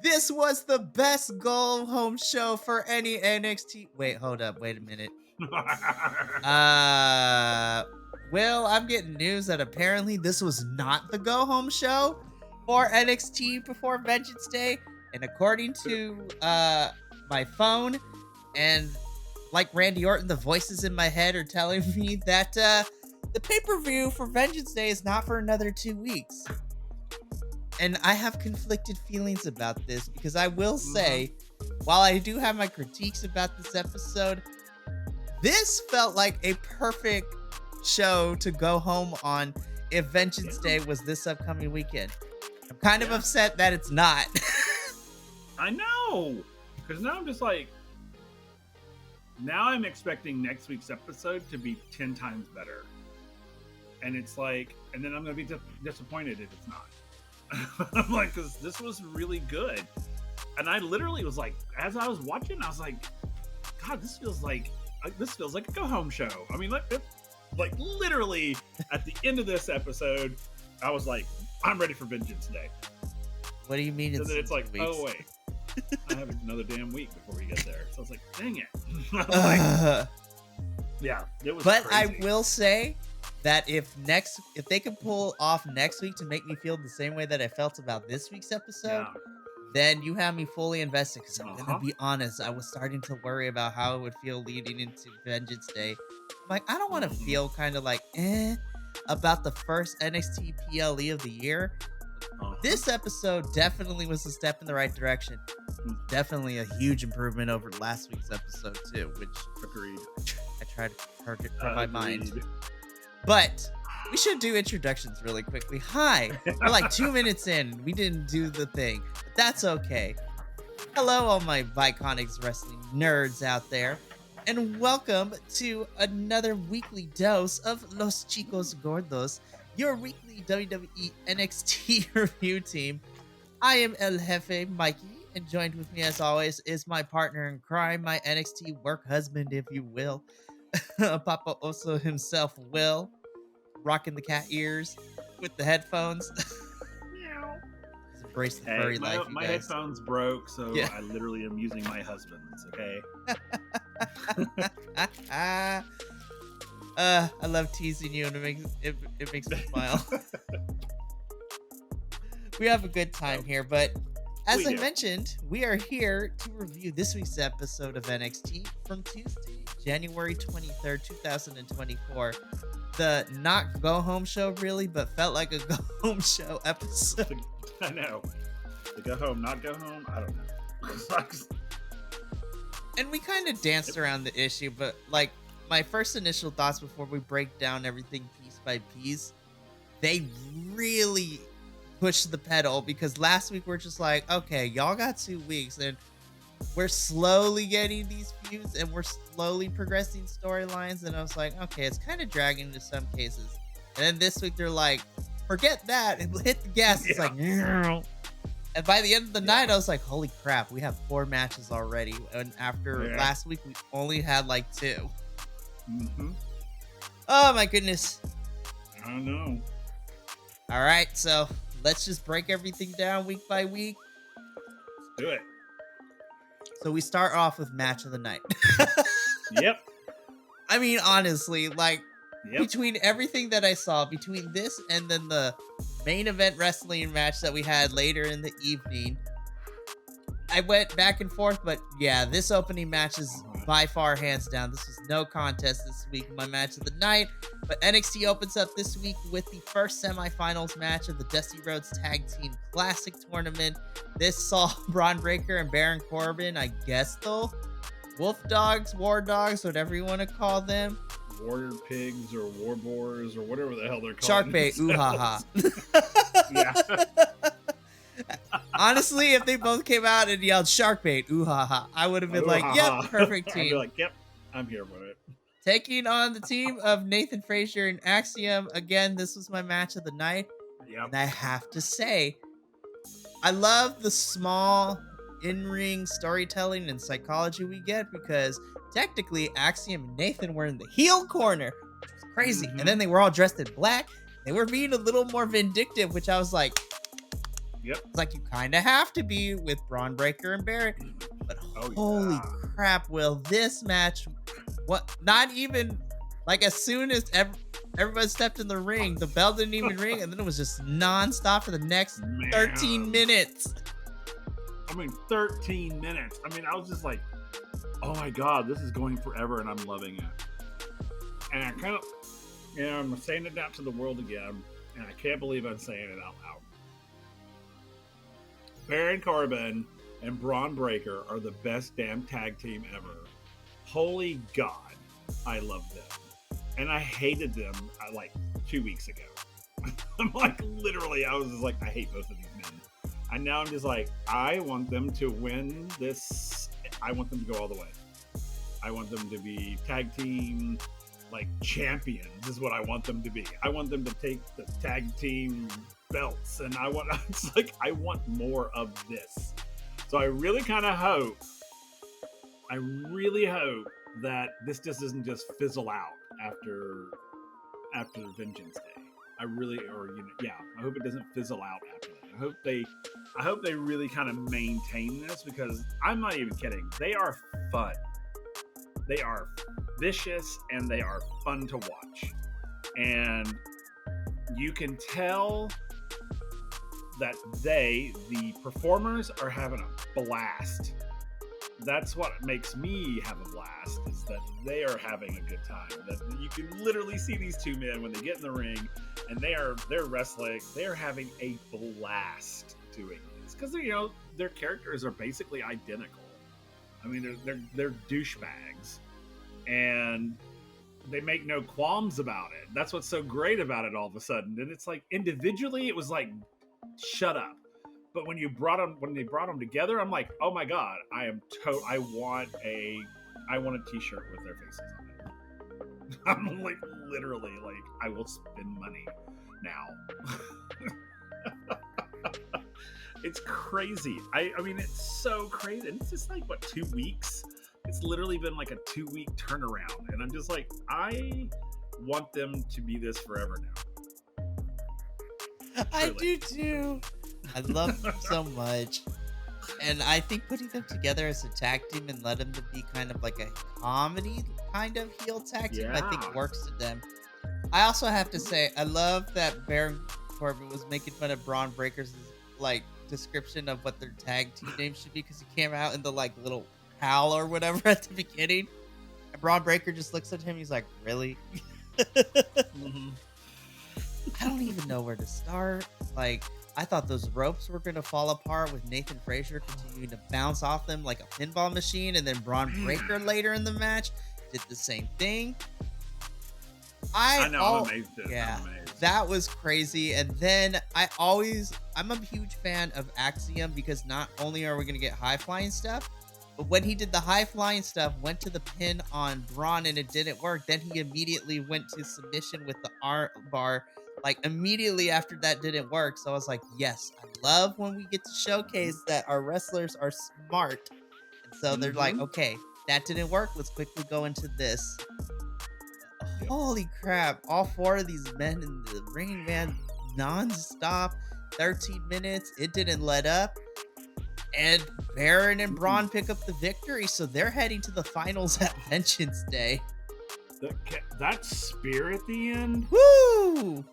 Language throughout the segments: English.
This was the best go home show for any NXT. Wait, hold up. Wait a minute. Well, I'm getting news that apparently this was not the go home show for NXT before Vengeance Day. And according to my phone and like Randy Orton, the voices in my head are telling me that the pay-per-view for Vengeance Day is not for another 2 weeks. And I have conflicted feelings about this because I will say, while I do have my critiques about this episode, this felt like a perfect show to go home on if Vengeance Day was this upcoming weekend. I'm kind of upset that it's not. I know, because now I'm just like, now I'm expecting next week's episode to be 10 times better. And it's like, and then I'm going to be disappointed if it's not. I'm like, because this was really good. And I literally was like, as I was watching, I was like, God, this feels like a go home show. I mean, like literally at the end of this episode, I was like, I'm ready for Vengeance Day. What do you mean? And then it's like, weeks? Oh wait, I have another damn week before we get there. So I was like, dang it. Like, yeah, it was. But crazy. I will say that if they could pull off next week to make me feel the same way that I felt about this week's episode, then you have me fully invested. Because I'm gonna be honest, I was starting to worry about how it would feel leading into Vengeance Day. I'm like, I don't want to feel kind of like about the first NXT PLE of the year. This episode definitely was a step in the right direction. Definitely a huge improvement over last week's episode too, which agreed. I tried to hurt my mind. But we should do introductions really quickly. Hi, we're like 2 minutes in. We didn't do the thing, but that's okay. Hello, all my Viconics wrestling nerds out there, and welcome to another weekly dose of Los Chicos Gordos, your weekly WWE NXT review team. I am El Jefe, Mikey, and joined with me as always is my partner in crime, my NXT work husband, if you will, Papa Oso himself, Will, rocking the cat ears with the headphones. Meow. He's embraced the furry life, my headphones broke, so yeah. I literally am using my husband's, okay? I love teasing you, and it makes me smile. We have a good time here, but as I mentioned, we are here to review this week's episode of NXT from Tuesday, January 23rd, 2024. The not go home show, really, but felt like a go home show episode. I know. The go home, not go home, I don't know. And we kind of danced around the issue, but like my first initial thoughts before we break down everything piece by piece, they really pushed the pedal, because last week we're just like, okay, y'all got 2 weeks and we're slowly getting these feuds and we're slowly progressing storylines, and I was like, okay, it's kind of dragging into some cases. And then this week they're like, forget that and hit the gas. It's like, and by the end of the night I was like, holy crap, we have 4 matches already, and after last week we only had like 2. Oh my goodness. I don't know. All right, so let's just break everything down week by week. Let's do it. So we start off with match of the night. Yep. I mean, honestly, like, between everything that I saw, between this and then the main event wrestling match that we had later in the evening, I went back and forth, but yeah, this opening match is by far hands down. This was no contest this week, my match of the night. But NXT opens up this week with the first semifinals match of the Dusty Rhodes Tag Team Classic Tournament. This saw Bron Breakker and Baron Corbin, I guess though, Wolf Dogs, War Dogs, whatever you want to call them. Warrior Pigs or War Boars or whatever the hell they're called. Shark bait, ooh ha ha. Yeah. Honestly, if they both came out and yelled shark bait, ooh ha ha, I would have been like, yep, perfect team. I'd be like, yep, I'm here for it. Taking on the team of Nathan Frazier and Axiom. Again, this was my match of the night. Yep. And I have to say, I love the small in-ring storytelling and psychology we get, because technically Axiom and Nathan were in the heel corner, which was crazy. And then they were all dressed in black. They were being a little more vindictive, which I was like, Yep. It's like you kind of have to be with Braun Breaker and Barrett. But holy crap, Will, this match, not even, like, as soon as everybody stepped in the ring, the bell didn't even ring, and then it was just nonstop for the next 13 minutes. I mean, 13 minutes. I mean, I was just like, oh my God, this is going forever, and I'm loving it. And I kind of, I'm saying it out to the world again, and I can't believe I'm saying it out loud. Baron Corbin and Braun Breaker are the best damn tag team ever. Holy God, I love them. And I hated them like 2 weeks ago. I'm like, literally, I was just like, I hate both of these men. And now I'm just like, I want them to win this. I want them to go all the way. I want them to be tag team, like, champions is what I want them to be. I want them to take the tag team belts, and I want more of this. So I really kind of hope, that this just doesn't just fizzle out after Vengeance Day. I hope it doesn't fizzle out after that. I hope they really kind of maintain this, because I'm not even kidding. They are fun. They are vicious, and they are fun to watch. And you can tell that the performers, are having a blast. That's what makes me have a blast, is that they are having a good time. That you can literally see these two men when they get in the ring, and they're wrestling. They're having a blast doing this, because their characters are basically identical. I mean, they're douchebags, and they make no qualms about it. That's what's so great about it all of a sudden. And it's like, individually, it was like, shut up. But when they brought them together, I'm like, oh my God, I want a t-shirt with their faces on it. I'm like, literally, like, I will spend money now. It's crazy. I mean, it's so crazy. And it's just like, what, 2 weeks? It's literally been like a 2-week turnaround. And I'm just like, I want them to be this forever now. I do too. I love them so much. And I think putting them together as a tag team and let them to be kind of like a comedy kind of heel tag team, I think works to them. I also have to say, I love that Baron Corbin was making fun of Braun Breaker's like description of what their tag team name should be, because he came out in the like little howl or whatever at the beginning. And Braun Breaker just looks at him, he's like, really? Mm-hmm. I don't even know where to start. Like, I thought those ropes were going to fall apart with Nathan Frazier continuing to bounce off them like a pinball machine, and then Braun Breaker later in the match did the same thing. I know, I'm amazed. Yeah, that was crazy. And then I'm a huge fan of Axiom, because not only are we going to get high flying stuff, but when he did the high flying stuff, went to the pin on Braun and it didn't work, then he immediately went to submission with the arm bar, like immediately after that didn't work. So I was like, yes, I love when we get to showcase that our wrestlers are smart. And so they're like, okay, that didn't work, let's quickly go into this. Yep. Holy crap, all 4 of these men in the ring, man, non-stop, 13 minutes, it didn't let up. And Baron and Braun pick up the victory, so they're heading to the finals at Vengeance Day. That spear at the end, woo!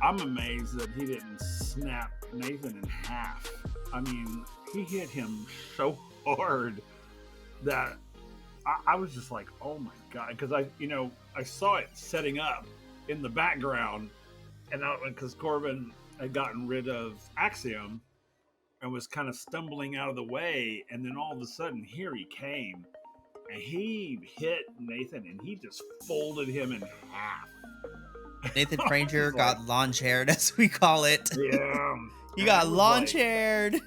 I'm amazed that he didn't snap Nathan in half. I mean, he hit him so hard that I was just like, oh my God, because I saw it setting up in the background, and because Corbin had gotten rid of Axiom and was kind of stumbling out of the way, and then all of a sudden here he came, and he hit Nathan, and he just folded him in half. Nathan Frazier got lawn chaired, as we call it. Yeah, he got lawn chaired.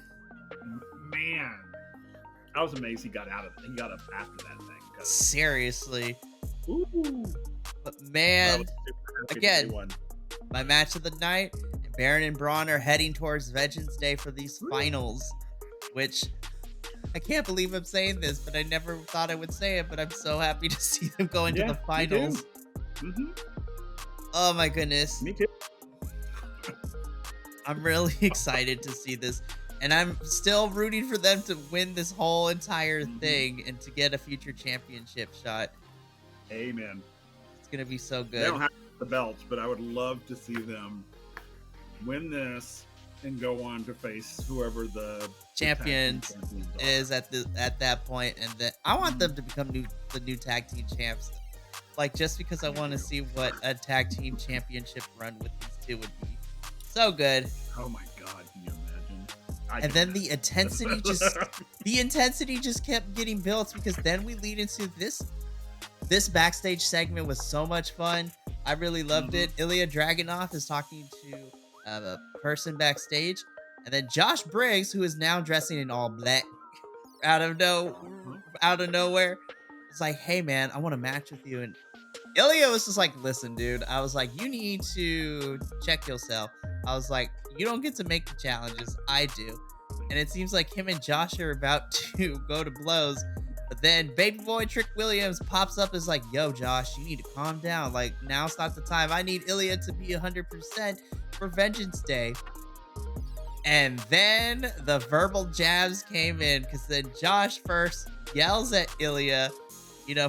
Man, I was amazed he got up after that thing. Seriously. Ooh. But man, again, my match of the night, Baron and Braun are heading towards Vengeance Day for these finals, which I can't believe I'm saying this, but I never thought I would say it, but I'm so happy to see them go into the finals. Mm-hmm. Oh my goodness. Me too. I'm really excited to see this. And I'm still rooting for them to win this whole entire thing and to get a future championship shot. Amen. It's going to be so good. They don't have the belts, but I would love to see them win this and go on to face whoever the champions is at that point, and then I want them to become the new tag team champs. Like, just because I want to see what a tag team championship run with these two would be. So good. Oh my god, can you imagine? And then the intensity just kept getting built, because then we lead into this backstage segment was so much fun. I really loved it. Ilya Dragunov is talking to a person backstage, and then Josh Briggs, who is now dressing in all black, out of nowhere, it's like, hey man, I want to match with you. And Ilya was just like, listen, dude. I was like, you need to check yourself. I was like, you don't get to make the challenges. I do. And it seems like him and Josh are about to go to blows. But then baby boy Trick Williams pops up, is like, yo, Josh, you need to calm down. Like, now's not the time. I need Ilya to be 100% for Vengeance Day. And then the verbal jabs came in, because then Josh first yells at Ilya,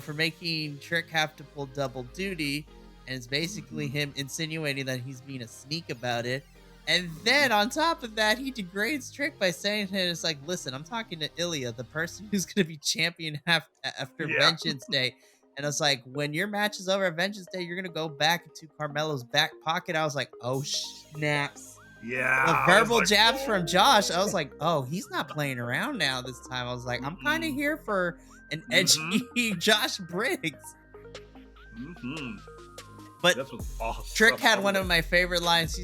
for making Trick have to pull double duty. And it's basically him insinuating that he's being a sneak about it. And then on top of that, he degrades Trick by saying to him, it's like, listen, I'm talking to Ilya, the person who's going to be champion after Vengeance Day. And I was like, when your match is over at Vengeance Day, you're going to go back into Carmelo's back pocket. I was like, oh, snaps. Yeah. The verbal jabs from Josh, I was like, oh, he's not playing around now this time. I was like, I'm kind of here for an edgy Josh Briggs. But this was awesome. Trick had one of my favorite lines.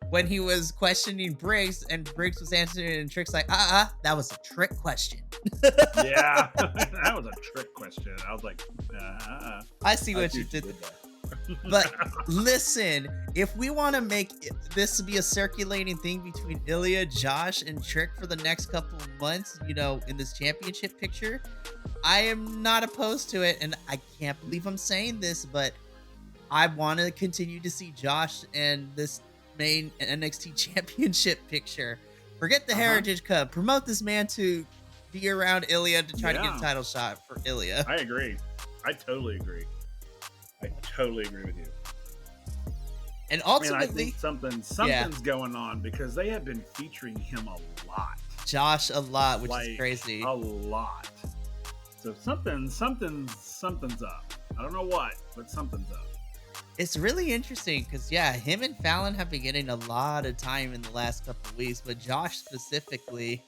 When he was questioning Briggs, and Briggs was answering it, and Trick's like, that was a trick question. Yeah, that was a trick question. I was like, I see what you did there. But listen, if we want to make this be a circulating thing between Ilya, Josh, and Trick for the next couple of months, in this championship picture, I am not opposed to it. And I can't believe I'm saying this, but I want to continue to see Josh and this main NXT championship picture. Forget the Heritage Cup. Promote this man to be around Ilya to try to get a title shot for Ilya. I agree. I totally agree. I totally agree with you. And ultimately, I think something's going on, because they have been featuring him a lot. Josh a lot, which is crazy. A lot. So something's up. I don't know what, but something's up. It's really interesting because, him and Fallon have been getting a lot of time in the last couple of weeks, but Josh specifically.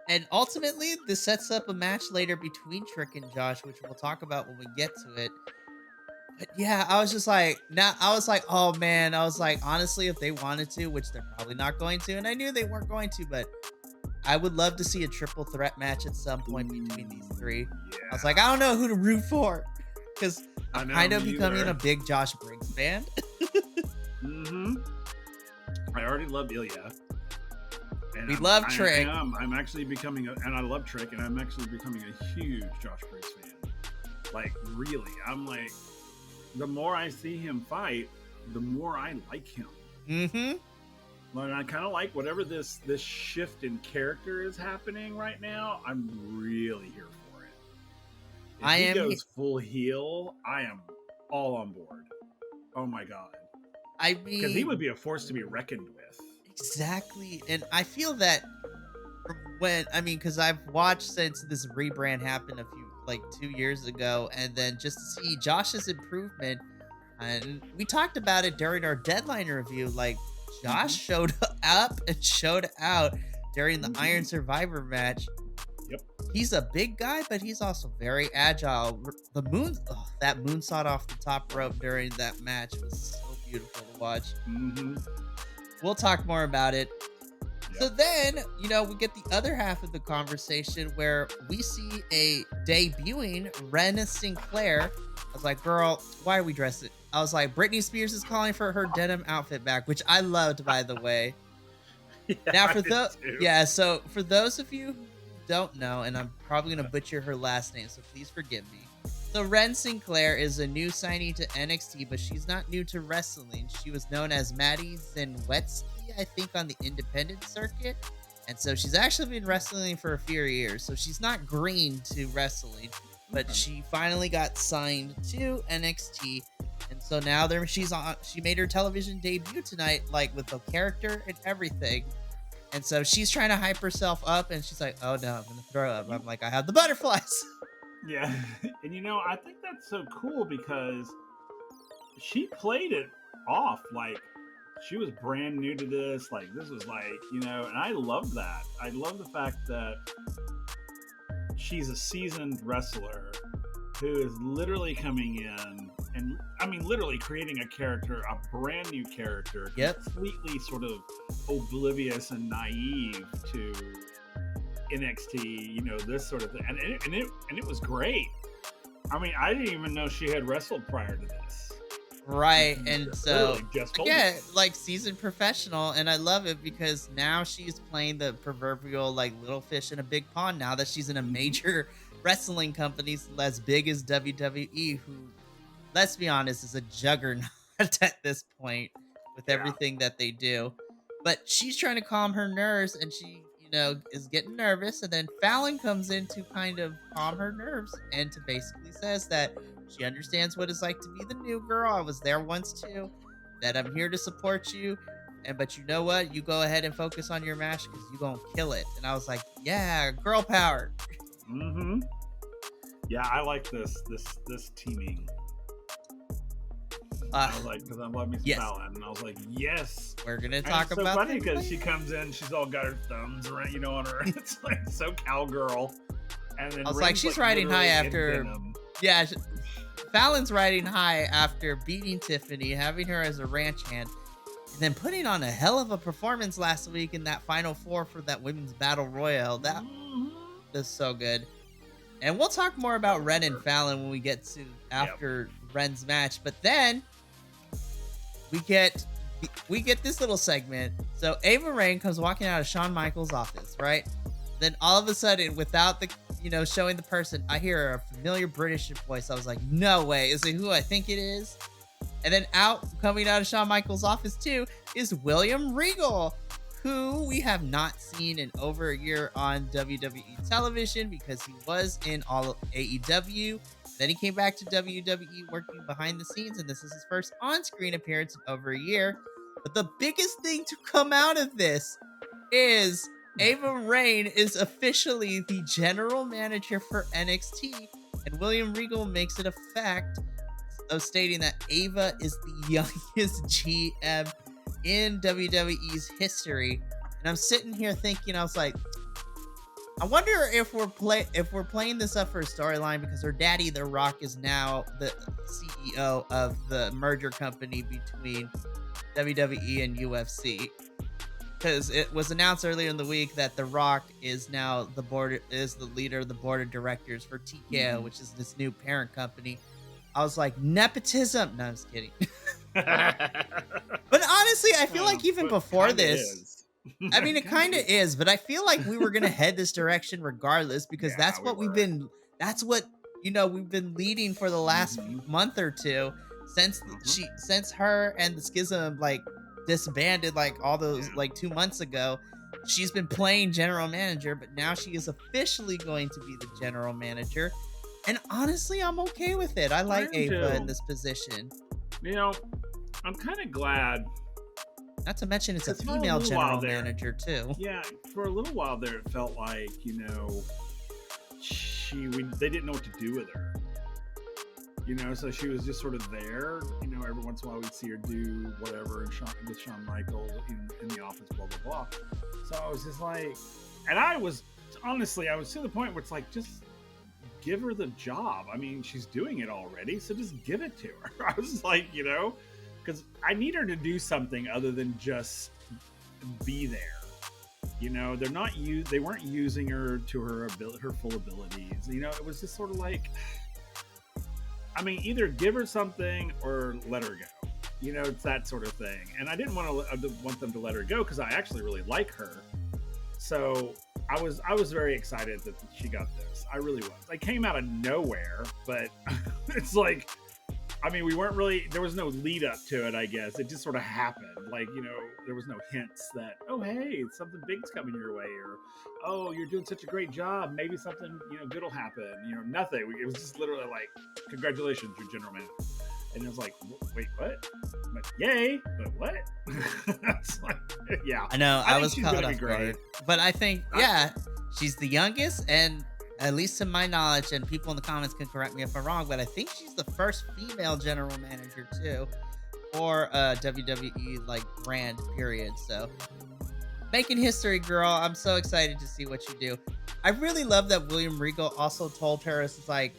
And ultimately, this sets up a match later between Trick and Josh, which we'll talk about when we get to it. But I was just like, oh man, I was like, honestly, if they wanted to, which they're probably not going to, and I knew they weren't going to, but I would love to see a triple threat match at some point between these three. Yeah. I was like, I don't know who to root for, because I'm kind of becoming a big Josh Briggs fan. I already love Ilya. And we love Trick. I'm actually becoming and I love Trick, and I'm actually becoming a huge Josh Briggs fan. Like, really, I'm like, the more I see him fight, the more I like him. And I kind of like whatever this shift in character is happening right now. I'm really here for it. If he goes full heel, I am all on board. Oh my god! I mean, because he would be a force to be reckoned with. Exactly, and I feel that because I've watched since this rebrand happened 2 years ago, and then just to see Josh's improvement, and we talked about it during our deadline review. Like, Josh showed up and showed out during the Iron Survivor match. Yep, he's a big guy, but he's also very agile. That moonsault off the top rope during that match was so beautiful to watch. We'll talk more about it. Yep. So then, we get the other half of the conversation where we see a debuting Ren Sinclair. I was like, girl, why are we dressed? I was like, Britney Spears is calling for her denim outfit back, which I loved, by the way. Now, so for those of you who don't know, and I'm probably going to butcher her last name, so please forgive me. So Ren Sinclair is a new signee to NXT, but she's not new to wrestling. She was known as Maddie Zenwetsky, I think, on the independent circuit. And so she's actually been wrestling for a few years. So she's not green to wrestling, but she finally got signed to NXT. And so now she made her television debut tonight, like with the character and everything. And so she's trying to hype herself up, and she's like, oh no, I'm going to throw up. I'm like, I have the butterflies. Yeah. And I think that's so cool because she played it off like she was brand new to this. Like, this was like, and I love that. I love the fact that she's a seasoned wrestler who is literally coming in and, literally creating a character, a brand new character, completely sort of oblivious and naive to NXT, this sort of thing. And it was great. I didn't even know she had wrestled prior to this. Right, and so yeah, like seasoned professional, and I love it because now she's playing the proverbial like little fish in a big pond. Now that she's in a major wrestling company as big as WWE, who, let's be honest, is a juggernaut at this point with everything that they do. But she's trying to calm her nerves, and she, is getting nervous, and then Fallon comes in to kind of calm her nerves and to basically says that she understands what it's like to be the new girl. I was there once too. That I'm here to support you, but you know what? You go ahead and focus on your match because you're gonna kill it. And I was like, yeah, girl power. Yeah, I like this teaming. I was like, because I love me some Fallon, and I was like, yes. We're gonna talk about. It's so funny because she comes in, she's all got her thumbs around, on her. It's like so cowgirl. And then I was like, she's riding high after. Yeah, Fallon's riding high after beating Tiffany, having her as a ranch hand, and then putting on a hell of a performance last week in that Final Four for that women's battle royal. That is so good. And we'll talk more about Ren and Fallon when we get to after Ren's match. But then we get this little segment. So Ava Raine comes walking out of Shawn Michaels' office, right? Then all of a sudden, without the showing the person, I hear a familiar British voice. I was like, no way. Is it who I think it is? And then coming out of Shawn Michaels' office too is William Regal, who we have not seen in over a year on WWE television because he was in all of AEW. Then he came back to WWE working behind the scenes, and this is his first on-screen appearance in over a year. But the biggest thing to come out of this is Ava Raine is officially the general manager for NXT, and William Regal makes it a fact of stating that Ava is the youngest GM in WWE's history. And I'm sitting here thinking, I was like, I wonder if we're playing this up for a storyline because her daddy, The Rock, is now the CEO of the merger company between WWE and UFC. Because it was announced earlier in the week that The Rock is now the leader of the board of directors for TKO, which is this new parent company. I was like, nepotism. No, I'm just kidding. But honestly, I feel like even before this, it kind of is, but I feel like we were going to head this direction regardless because that's what we've been leading for the last month or two since her and the Schism disbanded all those 2 months ago. She's been playing general manager, but now she is officially going to be the general manager. And honestly, I'm okay with it. I like Ava in this position. I'm kind of glad. Not to mention it's a female general manager too. Yeah, for a little while there, it felt like they didn't know what to do with her. So she was just sort of there. Every once in a while we'd see her do whatever with Shawn Michaels in the office, blah blah blah. So I was just like, and I was to the point where it's like, just give her the job. She's doing it already, so just give it to her. I was like, because I need her to do something other than just be there. They weren't using her to her full abilities. It was just sort of like, either give her something or let her go. It's that sort of thing. And I didn't want them to let her go because I actually really like her. So I was very excited that she got this. I really was. I came out of nowhere, but it's like, I mean, we weren't really, there was no lead up to it, I guess. It just sort of happened. Like, you know, there was no hints that, oh, hey, something big's coming your way, or, oh, you're doing such a great job. Maybe something, you know, good will happen. You know, nothing. It was just literally like, congratulations, you're general manager. And it was like, wait, what? But yay, but what? It's like, yeah. I know, I think was she's caught gonna be off great. guard. But I think, yeah, she's the youngest, and at least to my knowledge, and people in the comments can correct me if I'm wrong, but I think she's the first female general manager too, for WWE like brand period. So making history, girl. I'm so excited to see what you do. I really love that William Regal also told her, it's like,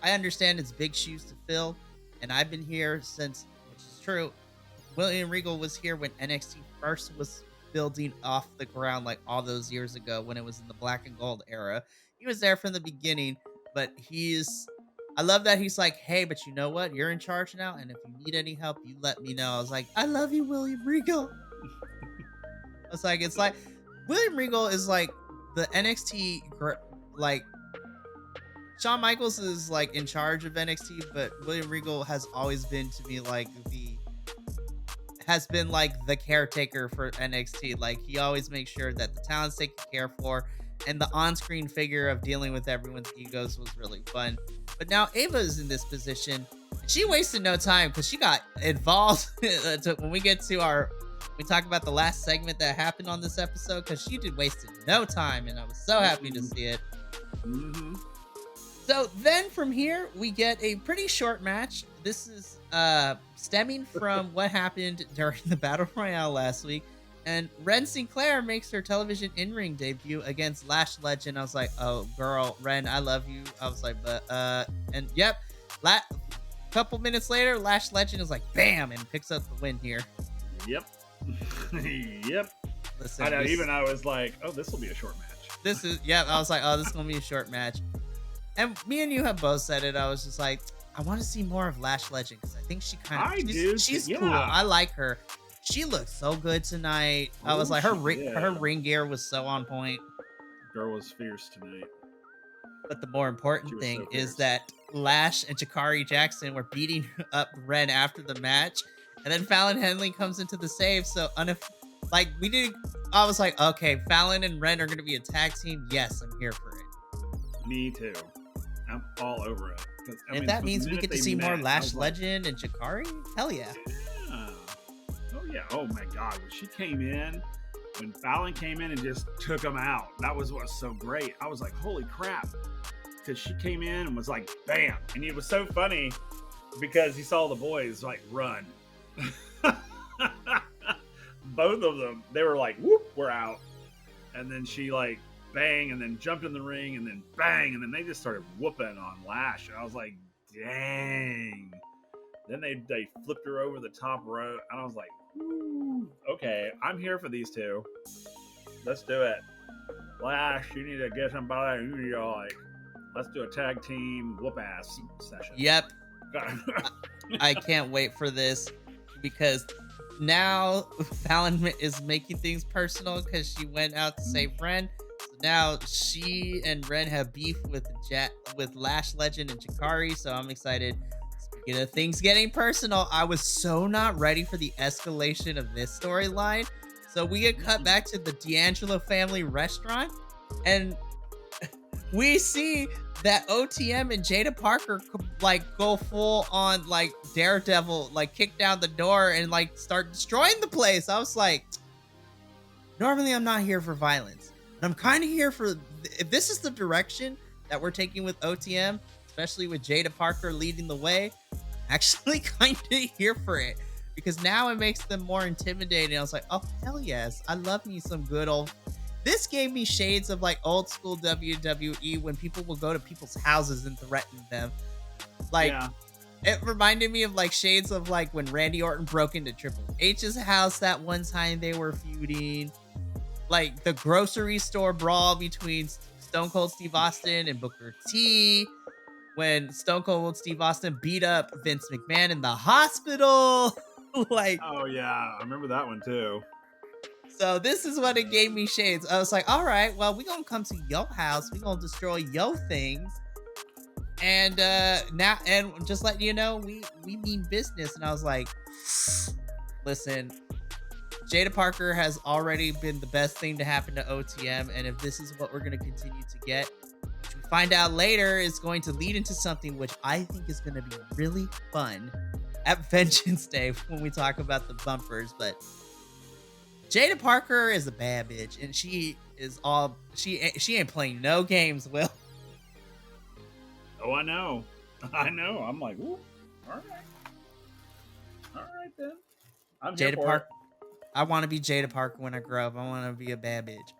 I understand it's big shoes to fill, and I've been here since, which is true. William Regal was here when NXT first was building off the ground, like all those years ago when it was in the black and gold era. He was there from the beginning, but I love that he's like, hey, but you know what? You're in charge now, and if you need any help, you let me know. I was like, I love you, William Regal. It's like William Regal is like the NXT, like Shawn Michaels is like in charge of NXT, but William Regal has always been to me like the caretaker for NXT. Like, he always makes sure that the talent's taken care for, and the on-screen figure of dealing with everyone's egos was really fun. But now Ava's in this position, and she wasted no time because she got involved when we talk about the last segment that happened on this episode, because she wasted no time, and I was so happy to see it. Mm-hmm. So then from here, we get a pretty short match. This is stemming from what happened during the Battle Royale last week. And Ren Sinclair makes her television in-ring debut against Lash Legend. I was like, oh, girl, Ren, I love you. I was like, but, and yep. Couple minutes later, Lash Legend is like, bam, and picks up the win here. Yep. Yep. Listen, I know, even I was like, oh, this will be a short match. I was like, oh, this is going to be a short match. And me and you have both said it. I was just like, I want to see more of Lash Legend, because I think she's cool. I like her. She looked so good tonight. I was like, her ring gear was so on point. Girl was fierce tonight. But the more important thing is that Lash and Jakari Jackson were beating up Ren after the match, and then Fallon Henley comes into the save. So I was like, okay, Fallon and Ren are going to be a tag team. Yes, I'm here for it. Me too. I'm all over it. If that means we get to see more Lash Legend and Jakari, hell yeah. Yeah. Oh yeah. Oh my God. When Fallon came in and just took him out, that was what was so great. I was like, holy crap. Because she came in and was like, bam. And it was so funny because he saw the boys like run. Both of them, they were like, whoop, we're out. And then she like, bang, and then jumped in the ring, and then bang, and then they just started whooping on Lash. And I was like, dang. Then they flipped her over the top rope, and I was like, ooh, okay, I'm here for these two. Let's do it. Lash, you need to get somebody who you're like, let's do a tag team whoop-ass session. Yep. I can't wait for this, because now Fallon is making things personal because she went out to save Ren. Now she and Ren have beef with Lash Legend and Jakari, so I'm excited. Speaking of things getting personal, I was so not ready for the escalation of this storyline. So we get cut back to the D'Angelo family restaurant, and we see that OTM and Jada Parker like go full on like Daredevil, like kick down the door and like start destroying the place. I was like, normally I'm not here for violence. I'm kind of here for, if this is the direction that we're taking with OTM, especially with Jada Parker leading the way, I'm actually kind of here for it, because now it makes them more intimidating. I was like, oh, hell yes. I love me some good old, this gave me shades of like old school WWE when people will go to people's houses and threaten them. Like, yeah. It reminded me of like shades of like when Randy Orton broke into Triple H's house that one time they were feuding. Like the grocery store brawl between Stone Cold Steve Austin and Booker T, when Stone Cold Steve Austin beat up Vince McMahon in the hospital. Like, oh yeah, I remember that one too. So this is what it gave me shades. I was like, all right, well, we gonna come to your house. We gonna destroy your things. And now, and just letting you know, we mean business. And I was like, listen, Jada Parker has already been the best thing to happen to OTM. And if this is what we're going to continue to get, which we find out later is going to lead into something which I think is going to be really fun at Vengeance Day when we talk about the bumpers. But Jada Parker is a bad bitch, and she ain't playing no games, Will. Oh, I know. I'm like, ooh, all right then. I'm Jada Parker. I want to be Jada Parker when I grow up. I want to be a bad bitch.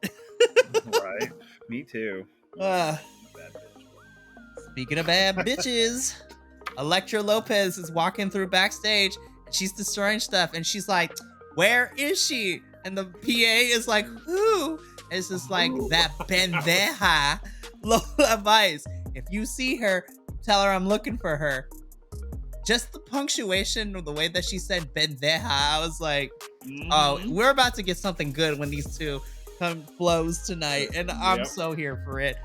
Right. Me too. Bad bitch. Speaking of bad bitches, Elektra Lopez is walking through backstage and she's destroying stuff. And she's like, where is she? And the PA is like, who? And it's just like, that pendeja Lola Vice. If you see her, tell her I'm looking for her. Just the punctuation of the way that she said pendeja, I was like, oh, we're about to get something good when these two come flows tonight. And I'm so here for it.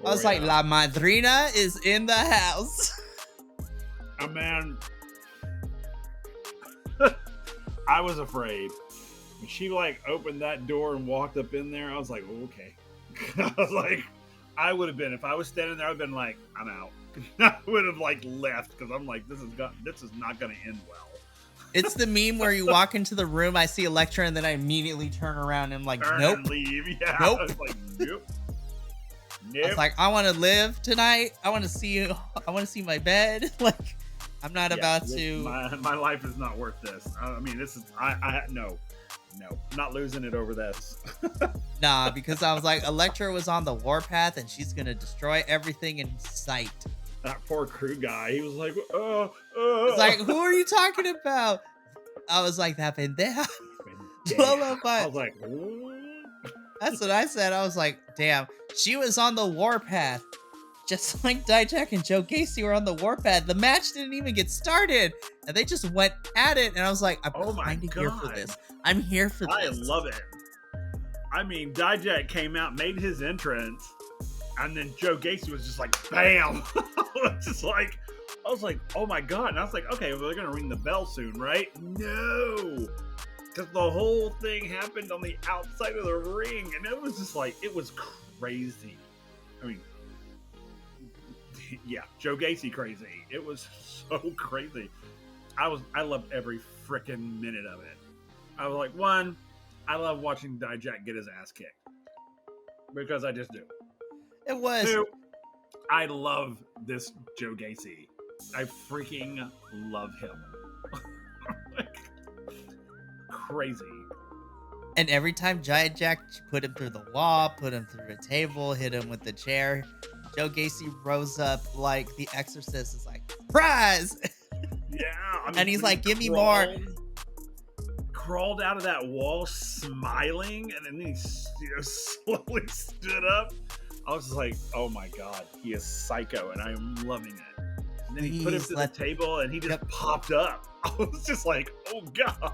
I was like, La Madrina is in the house. Oh, man. I was afraid. When she opened that door and walked up in there, I was like, oh, okay. I was like, I would have been, if I was standing there, I would have been like, I'm out. I would have left because I'm like, this is not going to end well. It's the meme where you walk into the room, I see Elektra, and then I immediately turn around and I'm like, nope. And leave. Yeah. Nope. I was like, nope. I was like, I want to live tonight. I want to see you. I want to see my bed. I'm not about to. My life is not worth this. I mean, this is, no, I'm not losing it over this. Nah, because I was like, Elektra was on the warpath and she's going to destroy everything in sight. That poor crew guy, he was like, It's like, who are you talking about? I was like, that pendeja. I was like, what? That's what I said. I was like, damn, she was on the warpath. Just like Dijak and Joe Gacy were on the warpath. The match didn't even get started. And they just went at it. And I was like, I'm kind of here for this. I'm here for this. I love it. I mean, Dijak came out, made his entrance. And then Joe Gacy was just like, bam! I was like, oh my God. And I was like, okay, well, they're going to ring the bell soon, right? No! Because the whole thing happened on the outside of the ring. And it was just like, it was crazy. I mean, yeah, Joe Gacy crazy. It was so crazy. I loved every freaking minute of it. I was like, one, I love watching Dijak get his ass kicked. Because I just do. It was. Two, I love this Joe Gacy. I freaking love him. Crazy. And every time Giant Jack put him through the wall, put him through a table, hit him with the chair, Joe Gacy rose up like the Exorcist is like, surprise! Yeah. I mean, and he's like, give me more. Crawled out of that wall smiling, and then he slowly stood up. I was just like, oh my God, he is psycho, and I am loving it. And then he put him to the table, and he just popped up. I was just like, oh God.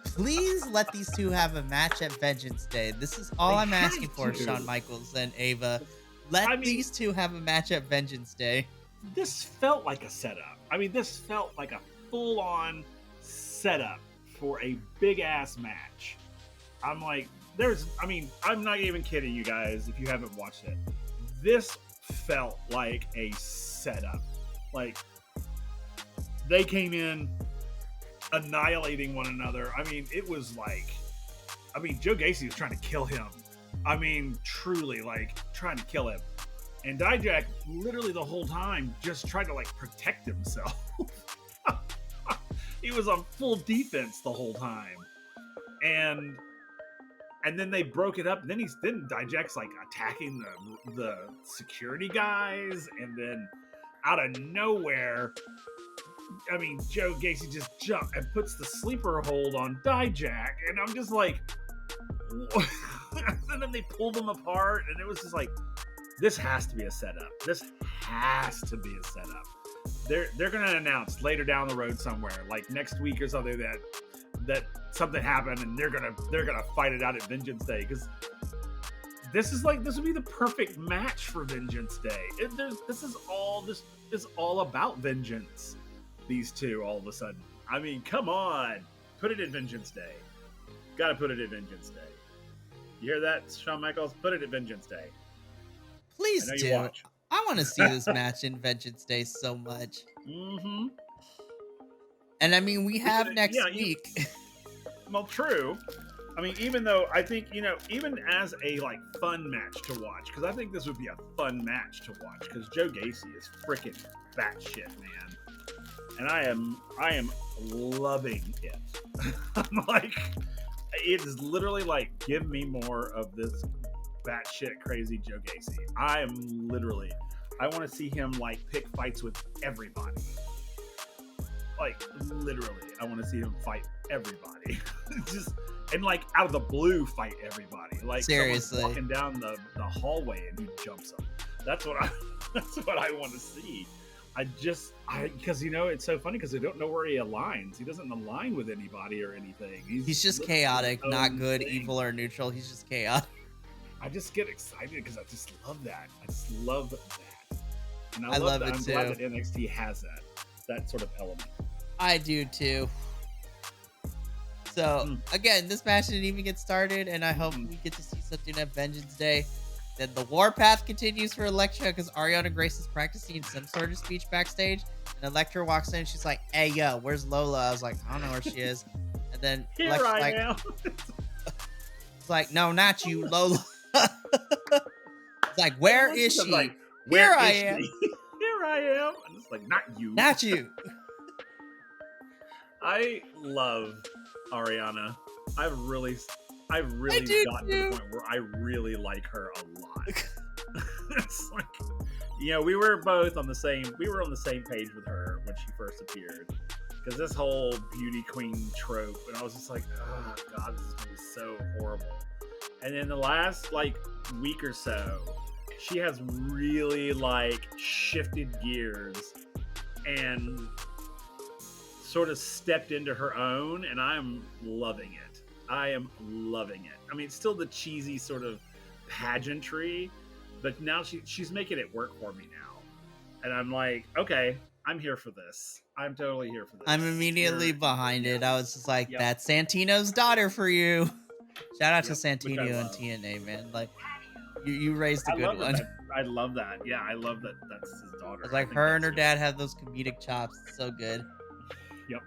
Please let these two have a match at Vengeance Day. This is all I'm asking for, Shawn Michaels and Ava. Let these two have a match at Vengeance Day. This felt like a setup. I mean, this felt like a full-on setup for a big-ass match. I'm like, I'm not even kidding you guys if you haven't watched it. This felt like a setup. Like, they came in annihilating one another. I mean, it was like, Joe Gacy was trying to kill him. I mean, truly, trying to kill him. And Dijak, literally the whole time, just tried to, protect himself. He was on full defense the whole time. And then they broke it up. And then Dijak's attacking the security guys. And then out of nowhere, Joe Gacy just jumped and puts the sleeper hold on Dijak. And I'm just like, what? And then they pulled them apart. And it was just like, this has to be a setup. This has to be a setup. They're going to announce later down the road somewhere, next week or something, that something happened and they're gonna fight it out at Vengeance Day, because this would be the perfect match for Vengeance Day. This is all about vengeance. These two, all of a sudden. I mean, come on, put it at Vengeance Day. Got to put it at Vengeance Day. You hear that, Shawn Michaels? Put it at Vengeance Day. Please do. I want to see this match in Vengeance Day so much. Mm-hmm. And I mean, we have next week. Well, true. I mean, even though I think, even as a fun match to watch, because I think this would be a fun match to watch, because Joe Gacy is freaking batshit, man, and I am loving it. I'm like, it is literally like, give me more of this batshit crazy Joe Gacy. I want to see him pick fights with everybody. Literally, I want to see him fight everybody. Just and out of the blue fight everybody. Seriously, walking down the hallway and he jumps up. That's what I want to see. Because it's so funny, because I don't know where he aligns. He doesn't align with anybody or anything. He's just chaotic, not good, evil, or neutral. He's just chaotic. I just get excited because I just love that. I just love that, and I love it I'm too. glad that NXT has that sort of element. I do too. So again, this match didn't even get started, and I hope we get to see something at Vengeance Day. Then the warpath continues for Elektra, because Ariana Grace is practicing some sort of speech backstage, and Elektra walks in and she's like, "Hey yo, where's Lola?" I was like, "I don't know where she is." And then Here Elektra's I am. It's like, "No, not you, Lola." It's like, "Where is she?" Like, Here I am. Here I am. I'm just like, not you. Not you. I love Ariana. I've really gotten to the point where I really like her a lot. It's like, we were on the same page with her when she first appeared, because this whole beauty queen trope, and I was just like, oh god, this is gonna be so horrible. And in the last week or so, she has really shifted gears and sort of stepped into her own, and I'm loving it. I am loving it. I mean, it's still the cheesy sort of pageantry, but now she's making it work for me now. And I'm like, okay, I'm here for this. I'm totally here for this. I'm immediately behind it. I was just like, that's Santino's daughter for you. Shout out to Santino and TNA, man. You raised a good one. I love that. Yeah, I love that that's his daughter. It's like her and her dad have those comedic chops. It's so good. Yep.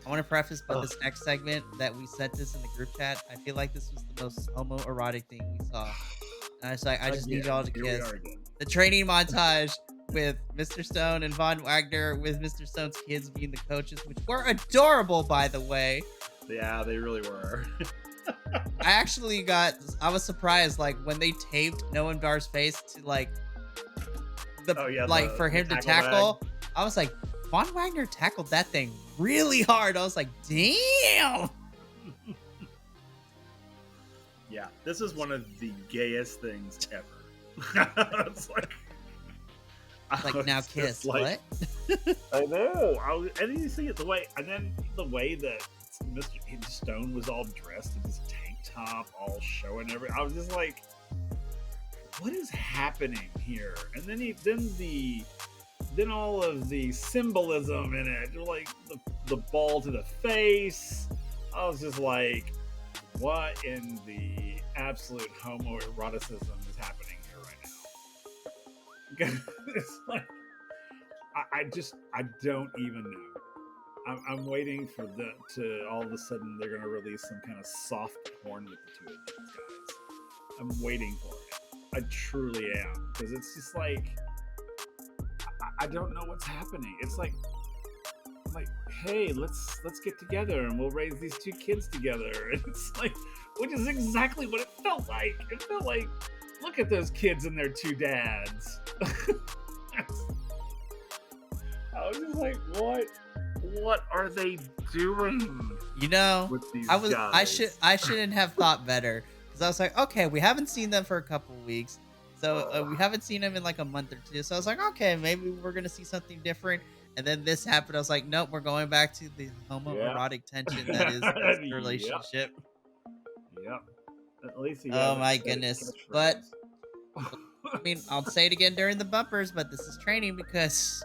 I want to preface by this next segment that we sent this in the group chat. I feel like this was the most homoerotic thing we saw. And I was like, I just need y'all to kiss. The training montage with Mr. Stone and Von Wagner, with Mr. Stone's kids being the coaches, which were adorable, by the way. Yeah, they really were. I was surprised, when they taped Noam Dar's face to for him to tackle. I was like, Von Wagner tackled that thing really hard. I was like, damn. Yeah, this is one of the gayest things ever. It's now kiss. What? I know. And then you see it the way that Mr. Stone was all dressed in his tank top, all showing everything. I was just like, what is happening here? And then all of the symbolism in it, the ball to the face. I was just like, what in the absolute homoeroticism is happening here right now? It's I don't even know. I'm waiting for to all of a sudden they're gonna release some kind of soft porn with the two of these guys. I'm waiting for it. I truly am, because it's just I don't know what's happening. It's like, hey, let's get together and we'll raise these two kids together. And it's which is exactly what it felt like. It felt like, look at those kids and their two dads. I was just like, what are they doing? With these guys? I shouldn't have thought better, because I was like, okay, we haven't seen them for a couple weeks. So we haven't seen them in a month or two. So I was like, okay, maybe we're going to see something different. And then this happened. I was like, nope, we're going back to the homoerotic tension that is this Yep. relationship. Yep. At least he Oh has my a goodness. catchphrase. But I mean, I'll say it again during the bumpers, but this is training because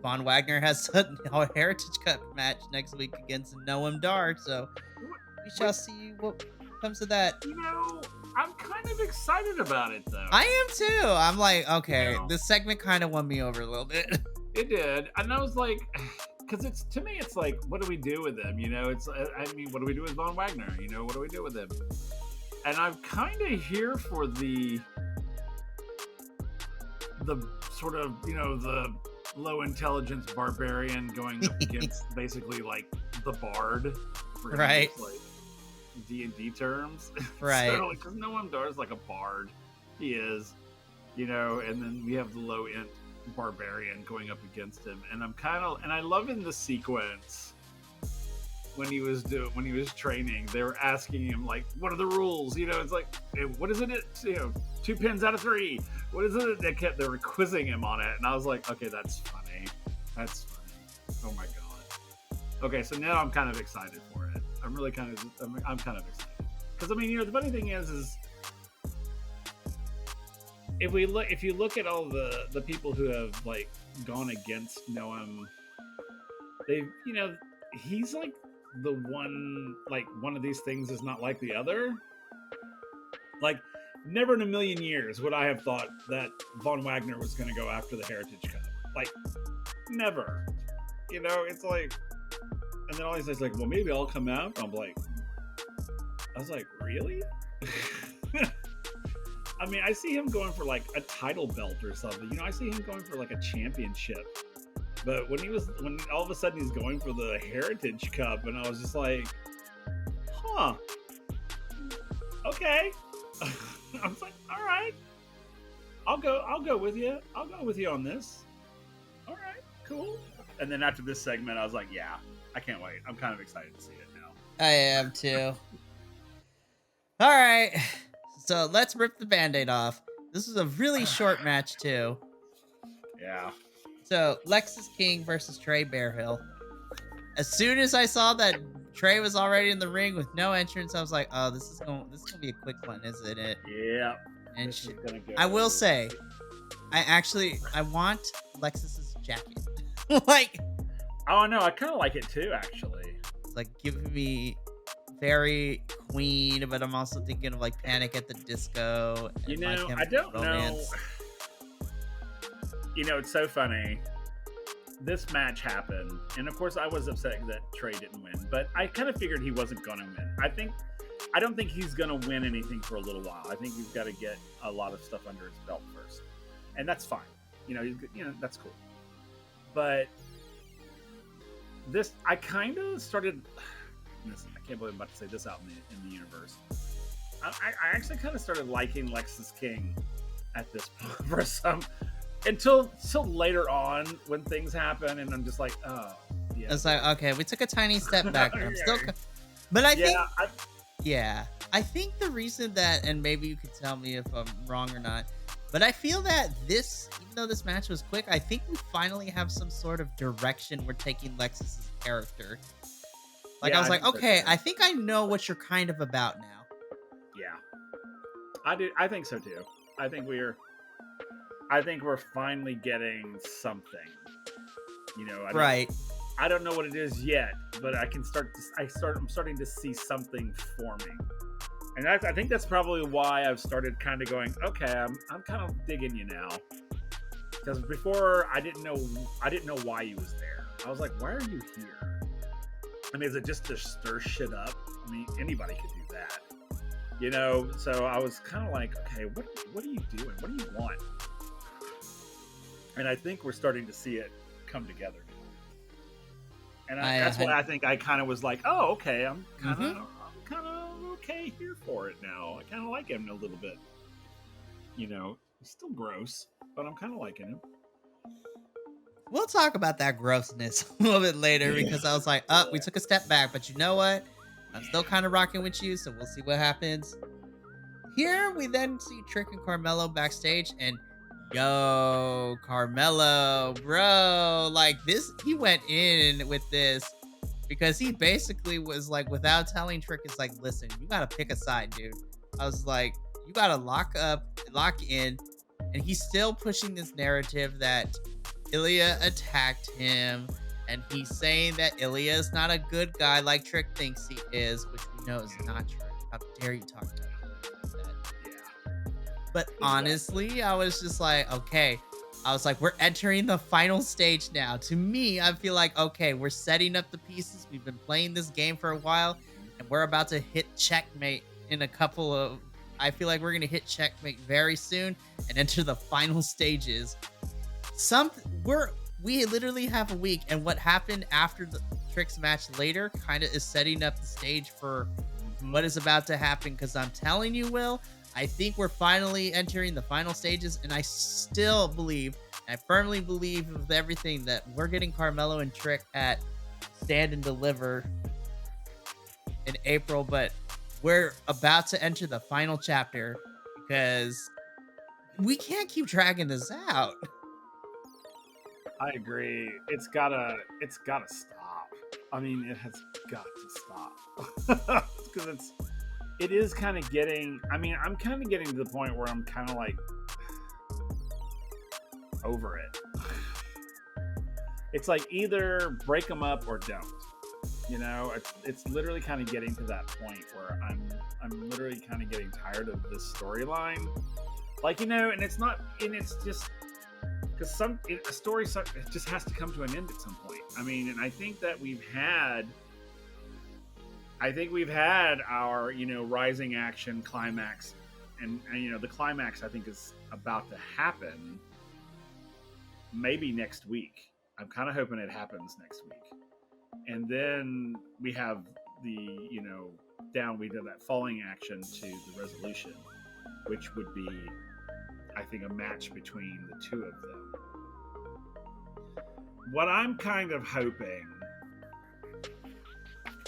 Von Wagner has a Heritage Cup match next week against Noam Dar. So we shall see what comes of that. You know, I'm kind of excited about it though. I am too. I'm like, okay, You know. this segment kind of won me over a little bit. It did, and I was like, because it's, to me, it's like, what do we do with him? You know, it's, I mean, what do we do with Von Wagner? You know, what do we do with him? And I'm kind of here for the sort of, you know, the low intelligence barbarian going up against basically like the bard, for Right. like D&D terms, Right. So, because Noam Dar is like a bard, he is, you know, and then we have the low end barbarian going up against him, and I love in the sequence when he was training, they were asking him like, what are the rules, you know, it's like, hey, what is it, you know, 2 pins out of 3, what is it, they were quizzing him on it, and I was like, okay, that's funny, oh my god. Okay, so now I'm kind of excited for it. I'm kind of excited because, I mean, you know, the funny thing is if you look at all the people who have like gone against Noam, they, you know, he's like the one, like one of these things is not like the other. Like, never in a million years would I have thought that Von Wagner was going to go after the Heritage Cup. Like, never. You know, it's like, and then all he says like, well, maybe I'll come out. I was like, really? I mean, I see him going for like a title belt or something. You know, I see him going for like a championship. But when all of a sudden he's going for the Heritage Cup, and I was just like, huh, okay. I was like, all right, I'll go with you. I'll go with you on this. All right, cool. And then after this segment, I was like, yeah, I can't wait. I'm kind of excited to see it now. I am too. All right. So let's rip the Band-Aid off. This is a really short match too. Yeah. So Lexis King versus Trey Bearhill. As soon as I saw that Trey was already in the ring with no entrance, I was like, "Oh, this is gonna be a quick one, isn't it?" Yeah. And This is gonna go. I will say, I want Lexis's jacket. Like, oh no, I kind of like it too, actually. it's like giving me very Queen, but I'm also thinking of like Panic at the Disco. And You My know, I Chemical don't Romance. know. You know, it's so funny. This match happened, and of course, I was upset that Trey didn't win. But I kind of figured he wasn't going to win. I don't think he's going to win anything for a little while. I think he's got to get a lot of stuff under his belt first, and that's fine. You know, that's cool. But this, I kind of started. I can't believe I'm about to say this out in the universe. I actually kind of started liking Lexis King at this point for some. Until later on when things happen, and I'm just like, oh, yeah. It's like, okay, we took a tiny step back. I'm still, but I think, I think the reason that, and maybe you could tell me if I'm wrong or not, but I feel that this, even though this match was quick, I think we finally have some sort of direction we're taking Lexis's character. Like, I was like, okay, I think I know what you're kind of about now. Yeah, I think so too. I think we're finally getting something. You know, I don't know what it is yet, but I'm starting to see something forming. And I think that's probably why I've started kind of going, okay, I'm kind of digging you now. Because before I didn't know why he was there. I was like, why are you here? I mean, is it just to stir shit up? I mean, anybody could do that. You know, so I was kind of like, okay, what are you doing? What do you want? And I think we're starting to see it come together. And that's why I think I kind of was like, oh, okay, I'm kind of okay here for it now. I kind of like him a little bit. You know, he's still gross, but I'm kind of liking him. We'll talk about that grossness a little bit later because I was like, we took a step back, but you know what? I'm still kind of rocking with you, so we'll see what happens. Here we then see Trick and Carmelo backstage, and Yo, Carmelo, bro, like this, he went in with this because he basically was like, without telling Trick, it's like, listen, you gotta pick a side, dude. I was like, you gotta lock in, and he's still pushing this narrative that Ilya attacked him, and he's saying that Ilya is not a good guy like Trick thinks he is, which we know is not true. How dare you talk about him like that? Yeah. But honestly, I was just like, okay. I was like, we're entering the final stage now. To me, I feel like, okay, we're setting up the pieces. We've been playing this game for a while, and we're about to hit checkmate in a couple of. I feel like we're gonna hit checkmate very soon and enter the final stages. We literally have a week, and what happened after the Tricks match later kind of is setting up the stage for what is about to happen. Because I'm telling you, Will, I think we're finally entering the final stages, and I still believe, I firmly believe with everything, that we're getting Carmelo and Trick at Stand and Deliver in April, but we're about to enter the final chapter because we can't keep dragging this out. I agree. It's gotta stop. I mean, it has got to stop. Because it is kind of getting, I mean, I'm kind of getting to the point where I'm kind of like over it. It's like either break them up or don't. You know, it's literally kind of getting to that point where I'm literally kind of getting tired of this storyline. Like, you know, and it's just because a story it just has to come to an end at some point. I mean, and I think we've had our, you know, rising action climax, and you know, the climax I think is about to happen maybe next week. I'm kind of hoping it happens next week. And then we have the, you know, we did that falling action to the resolution, which would be, I think, a match between the two of them. What I'm kind of hoping,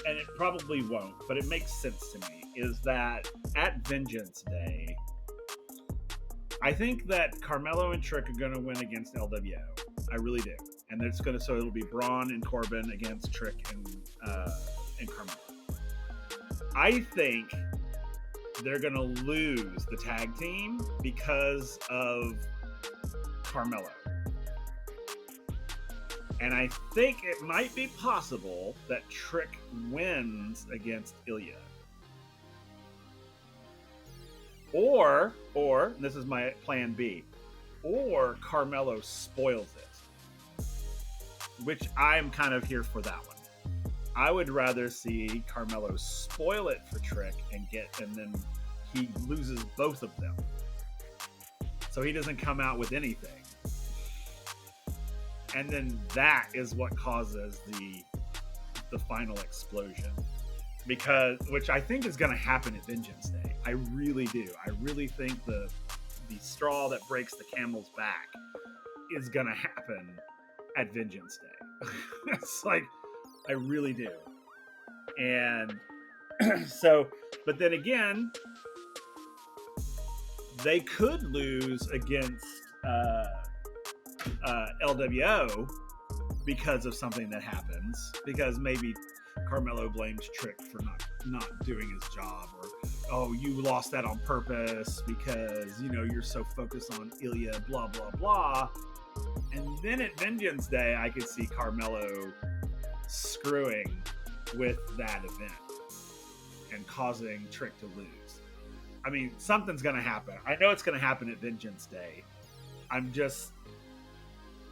and it probably won't, but it makes sense to me, is that at Vengeance Day, I think that Carmelo and Trick are going to win against LWO. I really do. And so it'll be Bron and Corbin against Trick and Carmelo. I think they're going to lose the tag team because of Carmelo. And I think it might be possible that Trick wins against Ilya. Or this is my plan B, or Carmelo spoils it. Which I'm kind of here for that one. I would rather see Carmelo spoil it for Trick and then he loses both of them. So he doesn't come out with anything. And then that is what causes the final explosion. Which I think is going to happen at Vengeance Day. I really do. I really think the straw that breaks the camel's back is going to happen at Vengeance Day. It's like, I really do. And so, but then again, they could lose against LWO because of something that happens, because maybe Carmelo blames Trick for not doing his job, or, oh, you lost that on purpose because, you know, you're so focused on Ilya, blah, blah, blah. And then at Vengeance Day, I could see Carmelo screwing with that event and causing Trick to lose. I mean, something's going to happen. I know it's going to happen at Vengeance Day. I'm just...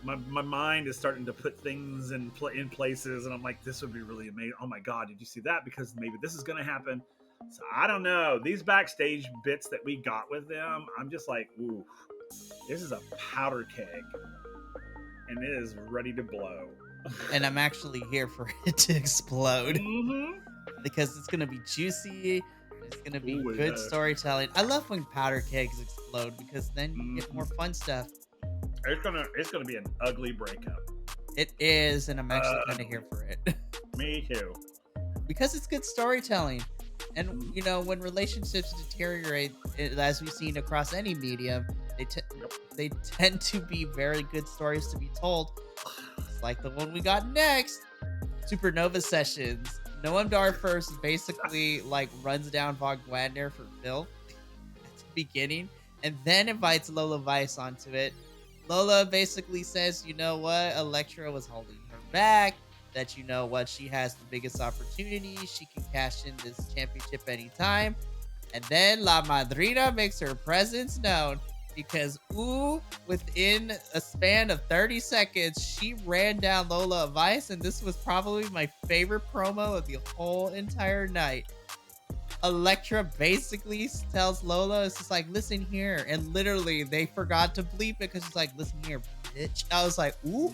My mind is starting to put things in places, and I'm like, this would be really amazing. Oh my God, did you see that? Because maybe this is going to happen. So I don't know. These backstage bits that we got with them, I'm just like, ooh, this is a powder keg, and it is ready to blow. And I'm actually here for it to explode. Mm-hmm. Because it's going to be juicy. It's going to be good yeah. storytelling. I love when powder kegs explode, because then you get more fun stuff. It's gonna be an ugly breakup. It is, and I'm actually kind of here for it. Me too. Because it's good storytelling. And, you know, when relationships deteriorate, as we've seen across any medium, They tend to be very good stories to be told. It's like the one we got next, Supernova Sessions. Noam Dar first basically like runs down Von Gladner for filth at the beginning, and then invites Lola Vice onto it. Lola basically says, you know what, Elektra was holding her back. That you know what, she has the biggest opportunity. She can cash in this championship anytime. And then La Madrina makes her presence known because, within a span of 30 seconds, she ran down Lola Vice, and this was probably my favorite promo of the whole entire night. Elektra basically tells Lola, it's just like, listen here. And literally, they forgot to bleep it because it's like, listen here, bitch. I was like, ooh.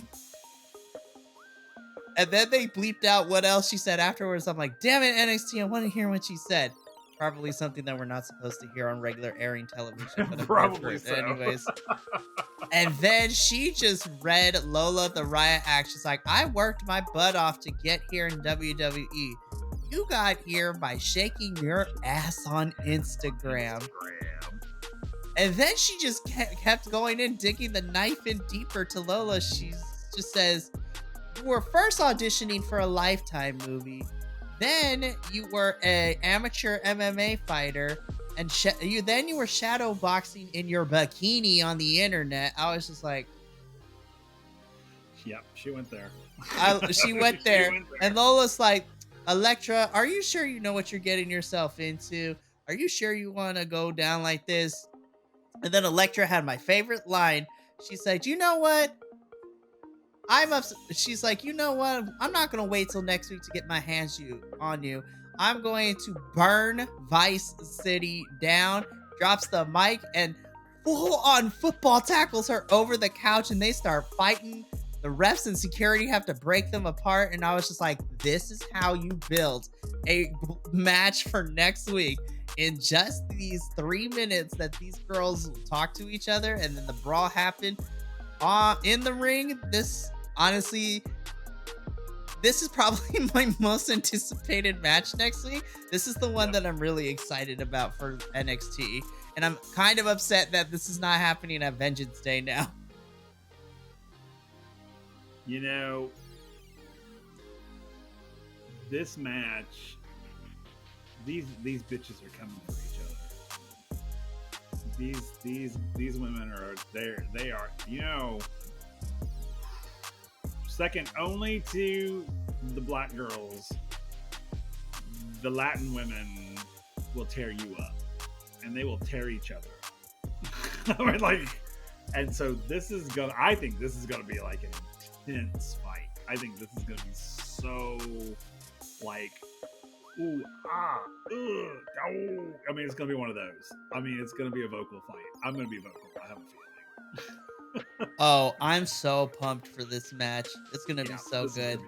And then they bleeped out what else she said afterwards. I'm like, damn it, NXT, I want to hear what she said. Probably something that we're not supposed to hear on regular airing television. But Probably so. Anyways. And then she just read Lola the Riot Act. She's like, I worked my butt off to get here in WWE. You got here by shaking your ass on Instagram. And then she just kept going in, digging the knife in deeper to Lola. She just says, you were first auditioning for a Lifetime movie. Then you were an amateur MMA fighter. And you were shadow boxing in your bikini on the internet. I was just like, yep, she went there. She went there. And Lola's like, Elektra, are you sure you know what you're getting yourself into? Are you sure you want to go down like this? And then Elektra had my favorite line. She said, you know what? She's like, you know what? I'm not going to wait till next week to get my hands on you. I'm going to burn Vice City down. Drops the mic and full on football tackles her over the couch, and they start fighting. The refs and security have to break them apart. And I was just like, this is how you build a match for next week. In just these 3 minutes that these girls talk to each other, and then the brawl happened in the ring. This is probably my most anticipated match next week. This is the one that I'm really excited about for NXT. And I'm kind of upset that this is not happening at Vengeance Day now. You know, this match, these bitches are coming for each other. These women are there. They are, you know, second only to the black girls. The Latin women will tear you up, and they will tear each other up. I mean, like, and so I think this is gonna be like an intense fight. I think this is gonna be so like, ooh, ah, ugh, oh. I mean, it's gonna be one of those. I mean, it's gonna be a vocal fight. I'm gonna be vocal. I have a feeling. Oh, I'm so pumped for this match. It's gonna be so good.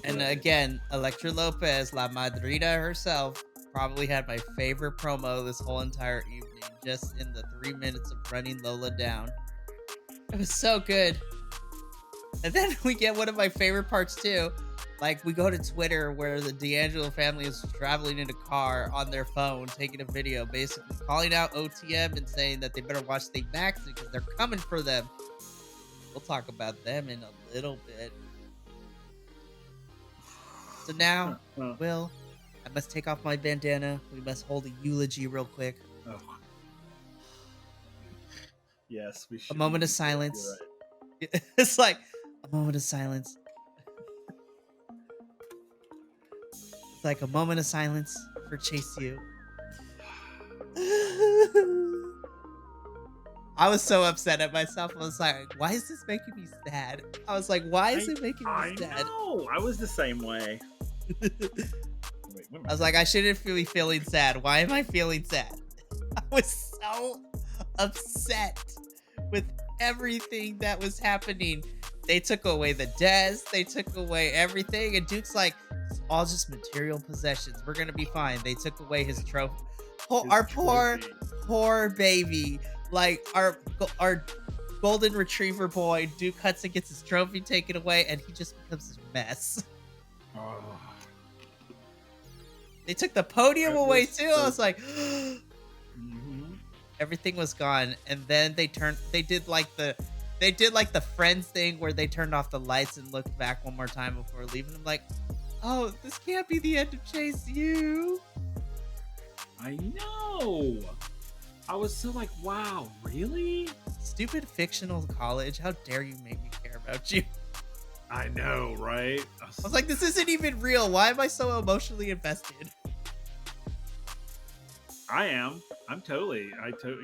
And again, Elektra Lopez, La Madrina herself, probably had my favorite promo this whole entire evening, just in the 3 minutes of running Lola down. It was so good. And then we get one of my favorite parts too. Like, we go to Twitter where the D'Angelo family is traveling in a car on their phone, taking a video, basically calling out OTM and saying that they better watch their backs because they're coming for them. We'll talk about them in a little bit. So now, Will, I must take off my bandana. We must hold a eulogy real quick. Oh. Yes, we should. A moment of silence. Right. It's like a moment of silence. It's like a moment of silence for Chase U. I was so upset at myself. I was like, why is this making me sad? I was like, why is it making me sad? I know. I was the same way. I was like, I shouldn't be feeling sad. Why am I feeling sad? I was so upset with everything that was happening. They took away the desk. They took away everything. And Duke's like, it's all just material possessions. We're going to be fine. They took away his trophy. Our poor baby. Like, our golden retriever boy, Duke Hudson, gets his trophy taken away, and he just becomes a mess. Oh. They took the podium away, too. I was like... Mm-hmm. everything was gone, and then they did like the Friends thing where they turned off the lights and looked back one more time before leaving. I'm like, oh, this can't be the end of Chase U. I know. I was so like, wow, really? Stupid fictional college. How dare you make me care about you? I know, right? I was like, this isn't even real. Why am I so emotionally invested? I'm totally.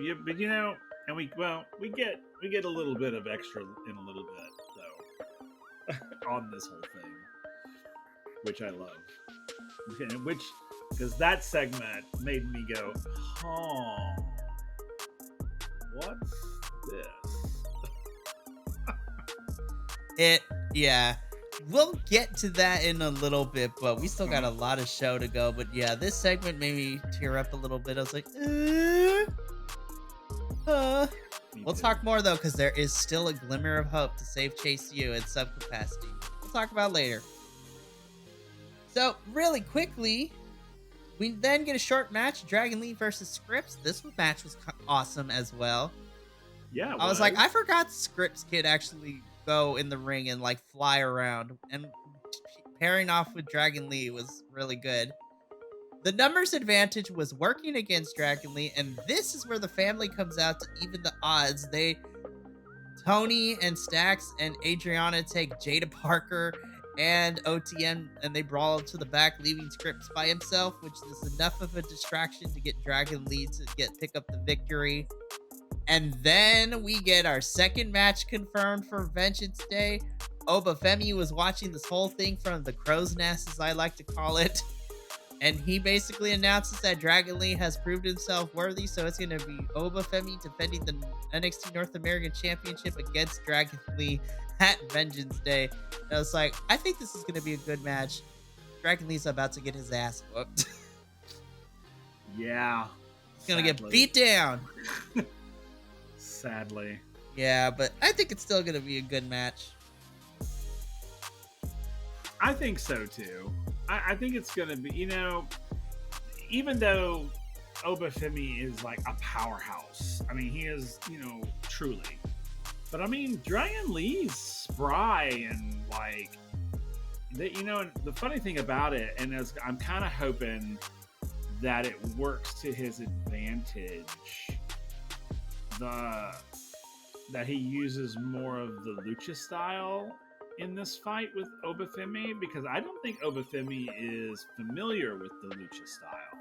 Yeah, but you know, and we get a little bit of extra in a little bit though on this whole thing, which I love. Which, because that segment made me go, oh, what's this? Yeah. We'll get to that in a little bit, but we still got a lot of show to go. But yeah, this segment made me tear up a little bit. I was like, We'll talk more though, because there is still a glimmer of hope to save Chase U in some capacity. We'll talk about later. So really quickly, we then get a short match: Dragon Lee versus Scripps. This match was awesome as well. Yeah, I was like, I forgot Scripps could actually go in the ring and like fly around, and pairing off with Dragon Lee was really good. The numbers advantage was working against Dragon Lee, and this is where the family comes out to even the odds. Tony and Stax and Adriana take Jada Parker and OTM, and they brawl to the back, leaving Scripps by himself, which is enough of a distraction to get Dragon Lee to pick up the victory. And then we get our second match confirmed for Vengeance Day. Obafemi was watching this whole thing from the crow's nest, as I like to call it. And he basically announces that Dragon Lee has proved himself worthy, so it's going to be Obafemi defending the NXT North American Championship against Dragon Lee at Vengeance Day. And I was like, I think this is going to be a good match. Dragon Lee's about to get his ass whooped. Yeah. He's going to get beat down. Sadly. Yeah, but I think it's still going to be a good match. I think so too. I think it's going to be, you know, even though Obafemi is like a powerhouse. I mean, he is, you know, truly. But I mean, Dragon Lee's spry and like, you know, the funny thing about it, and as I'm kind of hoping that it works to his advantage, that he uses more of the lucha style in this fight with Obafemi, because I don't think Obafemi is familiar with the lucha style.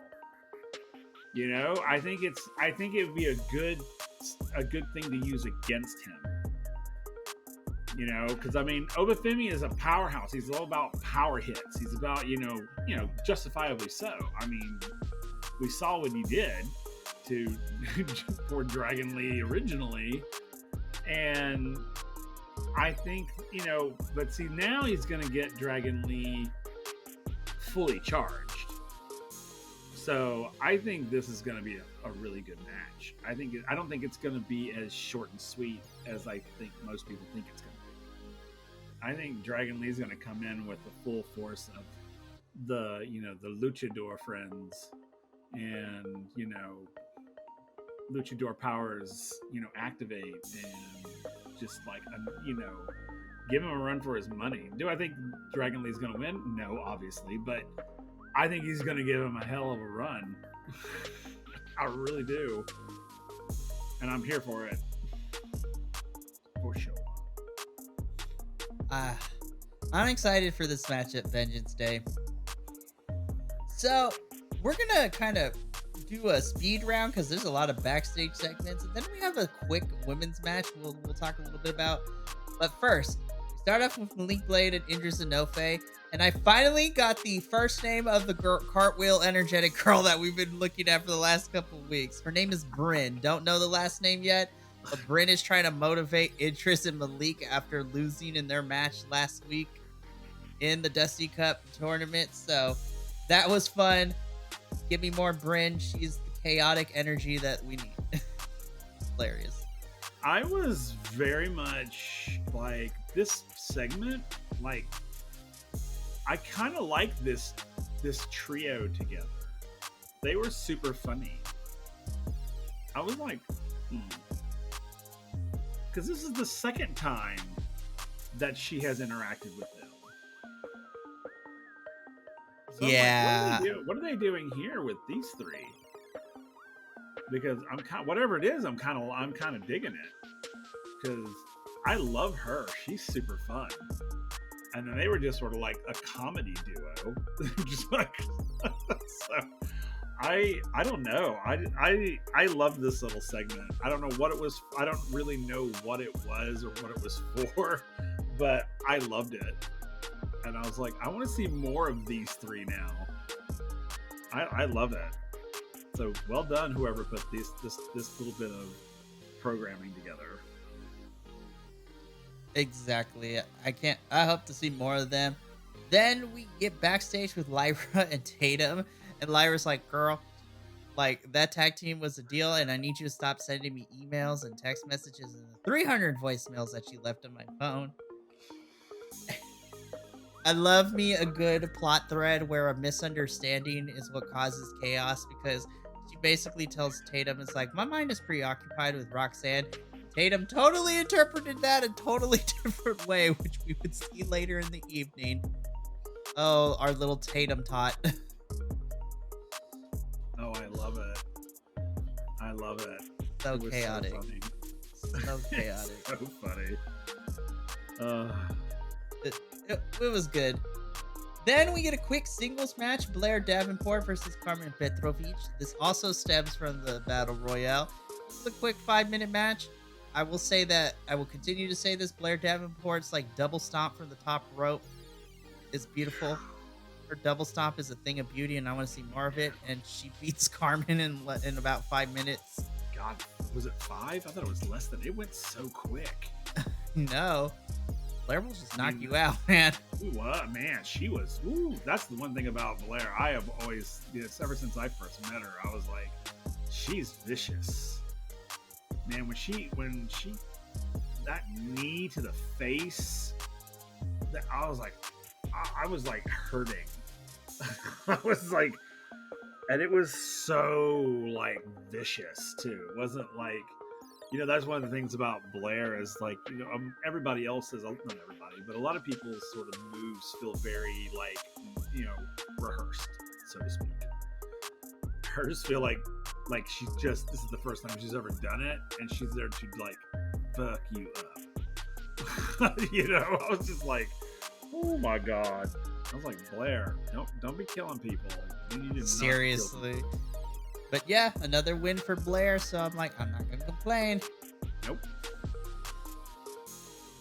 You know, I think it would be a good thing to use against him. You know, because I mean, Obafemi is a powerhouse. He's all about power hits. He's about, you know, justifiably so. I mean, we saw what he did for Dragon Lee originally, and I think, you know, but see, now he's going to get Dragon Lee fully charged. So I think this is going to be a really good match. I don't think it's going to be as short and sweet as I think most people think it's going to be. I think Dragon Lee's going to come in with the full force of the, you know, the luchador friends and, you know, luchador powers, you know, activate and just like, you know, give him a run for his money. Do I think Dragon Lee's going to win? No, obviously, but I think he's going to give him a hell of a run. I really do. And I'm here for it. For sure. I'm excited for this match at Vengeance Day. So, we're going to kind of do a speed round because there's a lot of backstage segments, and then we have a quick women's match we'll talk a little bit about. But first, we start off with Malik Blade and Indra Zanofe, and I finally got the first name of the cartwheel energetic girl that we've been looking at for the last couple of weeks. Her name is Bryn. Don't know the last name yet, but Bryn is trying to motivate Idris and Malik after losing in their match last week in the Dusty Cup tournament. So that was fun. Give me more Bryn. She's the chaotic energy that we need. It's hilarious. I was very much like this segment. Like, I kind of like this trio together. They were super funny. I was like, because this is the second time that she has interacted with them. So Yeah. what are they doing here with these three? Because I'm kind, whatever it is, I'm kind of digging it. Because I love her. She's super fun. And then they were just sort of like a comedy duo. Just like, so I don't know. I loved this little segment. I don't know what it was. I don't really know what it was or what it was for, but I loved it. And I was like, I want to see more of these three now. I love it. So well done, whoever put this little bit of programming together. Exactly. I hope to see more of them. Then we get backstage with Lyra and Tatum, and Lyra's like, girl, like, that tag team was a deal, and I need you to stop sending me emails and text messages and the 300 voicemails that you left on my phone. I love me a good plot thread where a misunderstanding is what causes chaos, because she basically tells Tatum, it's like, my mind is preoccupied with Roxanne. Tatum totally interpreted that a totally different way, which we would see later in the evening. Oh, our little Tatum tot. Oh, I love it. I love it. So It was chaotic. So chaotic. So funny. It was good. Then we get a quick singles match, Blair Davenport versus Carmen Petrovic. This also stems from the Battle Royale. It's a quick 5-minute match. I will say that, I will continue to say this, Blair Davenport's like double stomp from the top rope is beautiful. Her double stomp is a thing of beauty, and I want to see more of it. And she beats Carmen in about 5 minutes. God, was it 5? I thought it was less than. It went so quick. No. Blair will just knock you out, man. Ooh, man, she was. Ooh, that's the one thing about Blair. I have always, ever since I first met her, I was like, she's vicious. Man, when she that knee to the face, I was like hurting. I was like, and it was so like vicious too. It wasn't like, that's one of the things about Blair is like, everybody else's, not everybody, but a lot of people's sort of moves feel very like, rehearsed, so to speak. Hers feel like she's just, this is the first time she's ever done it, and she's there to like fuck you up. I was just like, oh my god. I was like, Blair, don't be killing people. You need to seriously. Not kill people. But yeah, another win for Blair, so I'm like, I'm not gonna complain. Nope.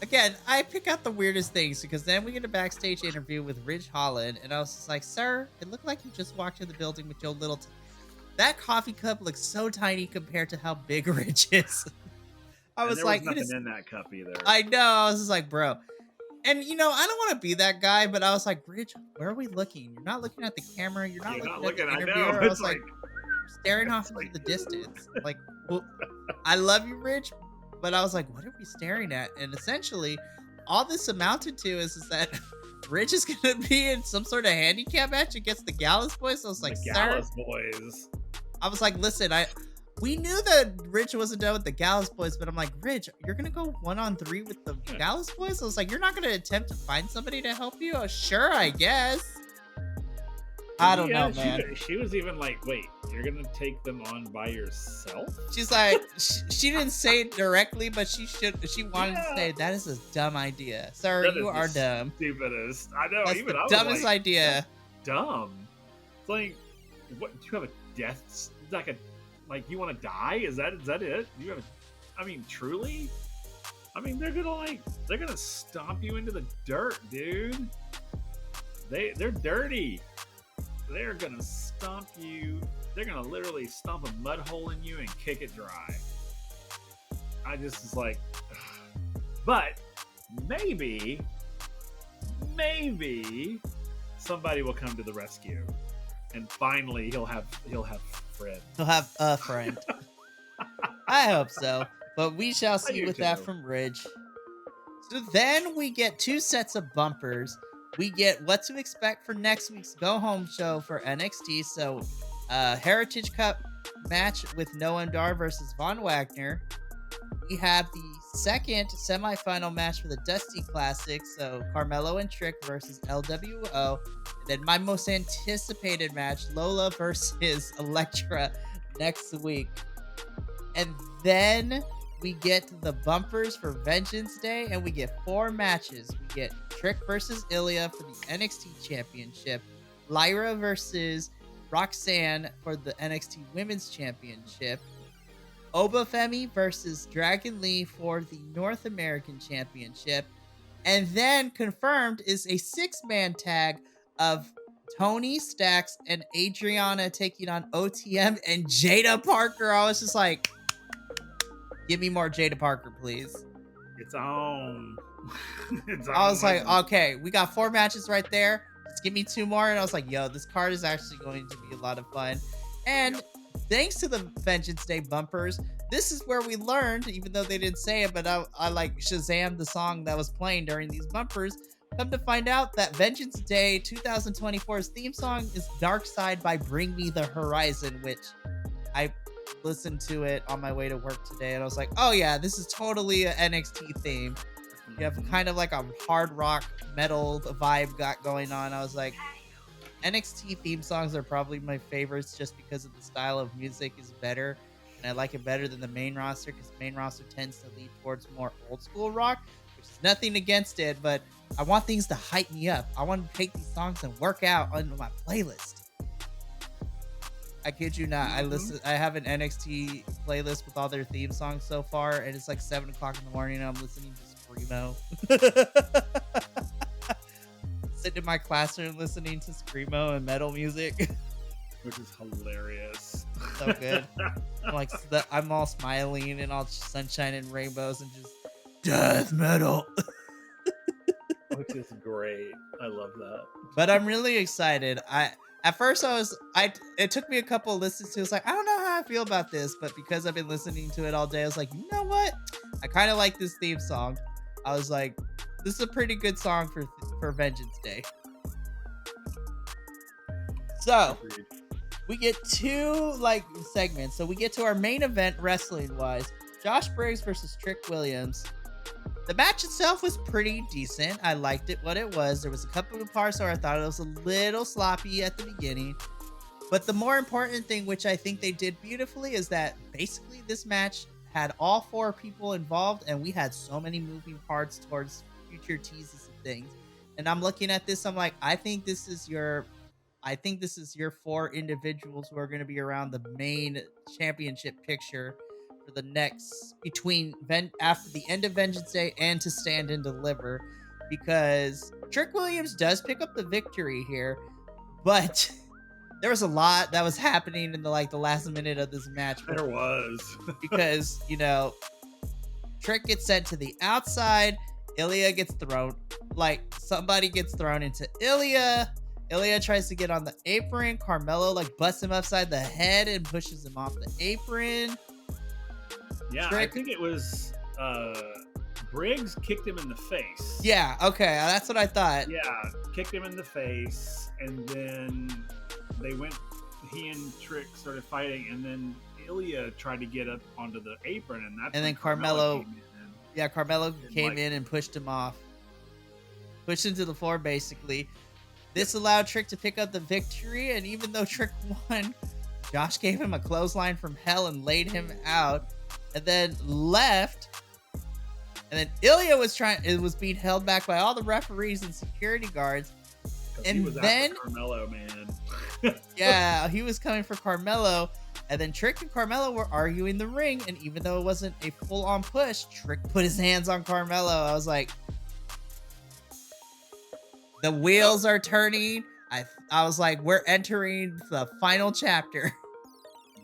Again, I pick out the weirdest things, because then we get a backstage interview with Ridge Holland, and I was just like, sir, it looked like you just walked in the building with your little... That coffee cup looks so tiny compared to how big Ridge is. I was like, there was nothing in that cup either. I know, I was just like, bro. And, I don't want to be that guy, but I was like, Ridge, where are we looking? You're not looking at the camera. You're not looking at the interviewer. I was like, staring off into the distance. Like, well, I love you, Ridge, but I was like, what are we staring at? And essentially, all this amounted to is that Ridge is going to be in some sort of handicap match against the Gallus Boys. So I was like, the Gallus Boys. I was like, listen, we knew that Ridge wasn't done with the Gallus Boys, but I'm like, Ridge, you're going to go 1-on-3 with the Gallus Boys? I was like, you're not going to attempt to find somebody to help you? Oh, sure, I guess. I don't know, man. She was even like, wait, you're going to take them on by yourself? She's like, she didn't say it directly, but she wanted to say, that is a dumb idea. Sir, you are dumb. Stupidest. I know. That's the dumbest idea. Dumb. It's like, what, do you have a death? Like you want to die? Is that it? You have truly? They're gonna stomp you into the dirt, dude. They're dirty. They're gonna stomp you. They're gonna literally stomp a mud hole in you and kick it dry. I just was like, ugh. But maybe somebody will come to the rescue, and finally he'll have friends. He'll have a friend. I hope so, but we shall see with that from Ridge. So then we get 2 sets of bumpers. We get what to expect for next week's Go Home show for NXT. So, Heritage Cup match with Noam Dar versus Von Wagner. We have the second semifinal match for the Dusty Classic, so Carmelo and Trick versus LWO. And then my most anticipated match, Lola versus Elektra next week. And then we get the bumpers for Vengeance Day, and we get 4 matches. We get Trick versus Ilya for the NXT Championship, Lyra versus Roxanne for the NXT Women's Championship, Obafemi versus Dragon Lee for the North American Championship, and then confirmed is a 6-man tag of Tony Stacks and Adriana taking on OTM and Jada Parker. I was just like, give me more Jada Parker, please. It's on. I was like, okay, we got 4 matches right there. Just give me 2 more. And I was like, yo, this card is actually going to be a lot of fun. And thanks to the Vengeance Day bumpers, this is where we learned, even though they didn't say it, but I like Shazam the song that was playing during these bumpers. Come to find out that Vengeance Day 2024's theme song is Dark Side by Bring Me the Horizon, which I listened to it on my way to work today, and I was like, oh yeah, this is totally an NXT theme. You have kind of like a hard rock metal vibe got going on. I was like, NXT theme songs are probably my favorites just because of the style of music is better, and I like it better than the main roster because the main roster tends to lead towards more old school rock, which is nothing against it, but I want things to hype me up. I want to take these songs and work out on my playlist. I kid you not. I have an NXT playlist with all their theme songs so far, and it's like 7 o'clock in the morning and I'm listening to Screamo. Sitting in my classroom listening to Screamo and metal music. Which is hilarious. So good. I'm all smiling and all sunshine and rainbows and just death metal. Which is great. I love that. But I'm really excited. At first it took me a couple of listens to, I was like, I don't know how I feel about this, but because I've been listening to it all day, I was like, you know what? I kind of like this theme song. I was like, this is a pretty good song for Vengeance Day. So, we get 2 segments. So we get to our main event wrestling wise. Josh Briggs versus Trick Williams. The match itself was pretty decent. I liked it what it was. There was a couple of parts where I thought it was a little sloppy at the beginning. But the more important thing, which I think they did beautifully, is that basically this match had all 4 people involved, and we had so many moving parts towards future teases and things. And I'm looking at this, I'm like, I think this is your 4 individuals who are going to be around the main championship picture for the next after the end of Vengeance Day and to Stand and Deliver, because Trick Williams does pick up the victory here, but there was a lot that was happening in the last minute of this match. There was. Because, Trick gets sent to the outside, Ilya gets thrown, somebody gets thrown into Ilya. Ilya tries to get on the apron. Carmelo busts him upside the head and pushes him off the apron. Yeah, Trick, I think it was Briggs kicked him in the face. Yeah, okay, that's what I thought. Yeah, kicked him in the face, and then he and Trick started fighting, and then Ilya tried to get up onto the apron, and then Carmelo came in. Yeah, Carmelo came in and pushed him off. Pushed him to the floor, basically. This allowed Trick to pick up the victory, and even though Trick won, Josh gave him a clothesline from hell and laid him out, and then left. And then Ilya was being held back by all the referees and security guards. And then Carmelo, man. Yeah, he was coming for Carmelo. And then Trick and Carmelo were arguing the ring, and even though it wasn't a full-on push, Trick put his hands on Carmelo. I was like, the wheels are turning. I was like, we're entering the final chapter.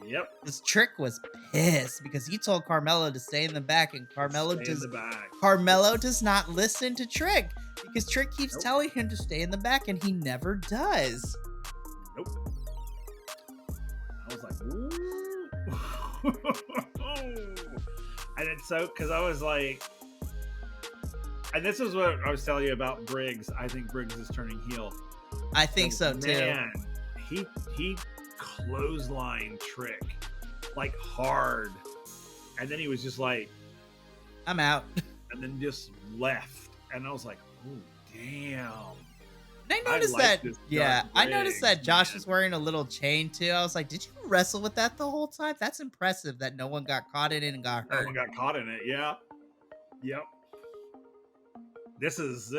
Yep. This Trick was pissed because he told Carmelo to stay in the back, and Carmelo does not listen to Trick because Trick keeps telling him to stay in the back, and he never does. Nope. I was like, ooh. And it's so, because I was like, and this is what I was telling you about Briggs. I think Briggs is turning heel. I think so too. Man, he clotheslined Trick like hard, and then he was just like, I'm out. and then just left, and I was like, oh damn. I noticed like that. this Yeah, Dark I noticed Briggs, that Josh man. was wearing a little chain too. I was like, did you wrestle with that the whole time? That's impressive that no one got caught in it and got No hurt. one got caught in it. Yeah. Yep. This is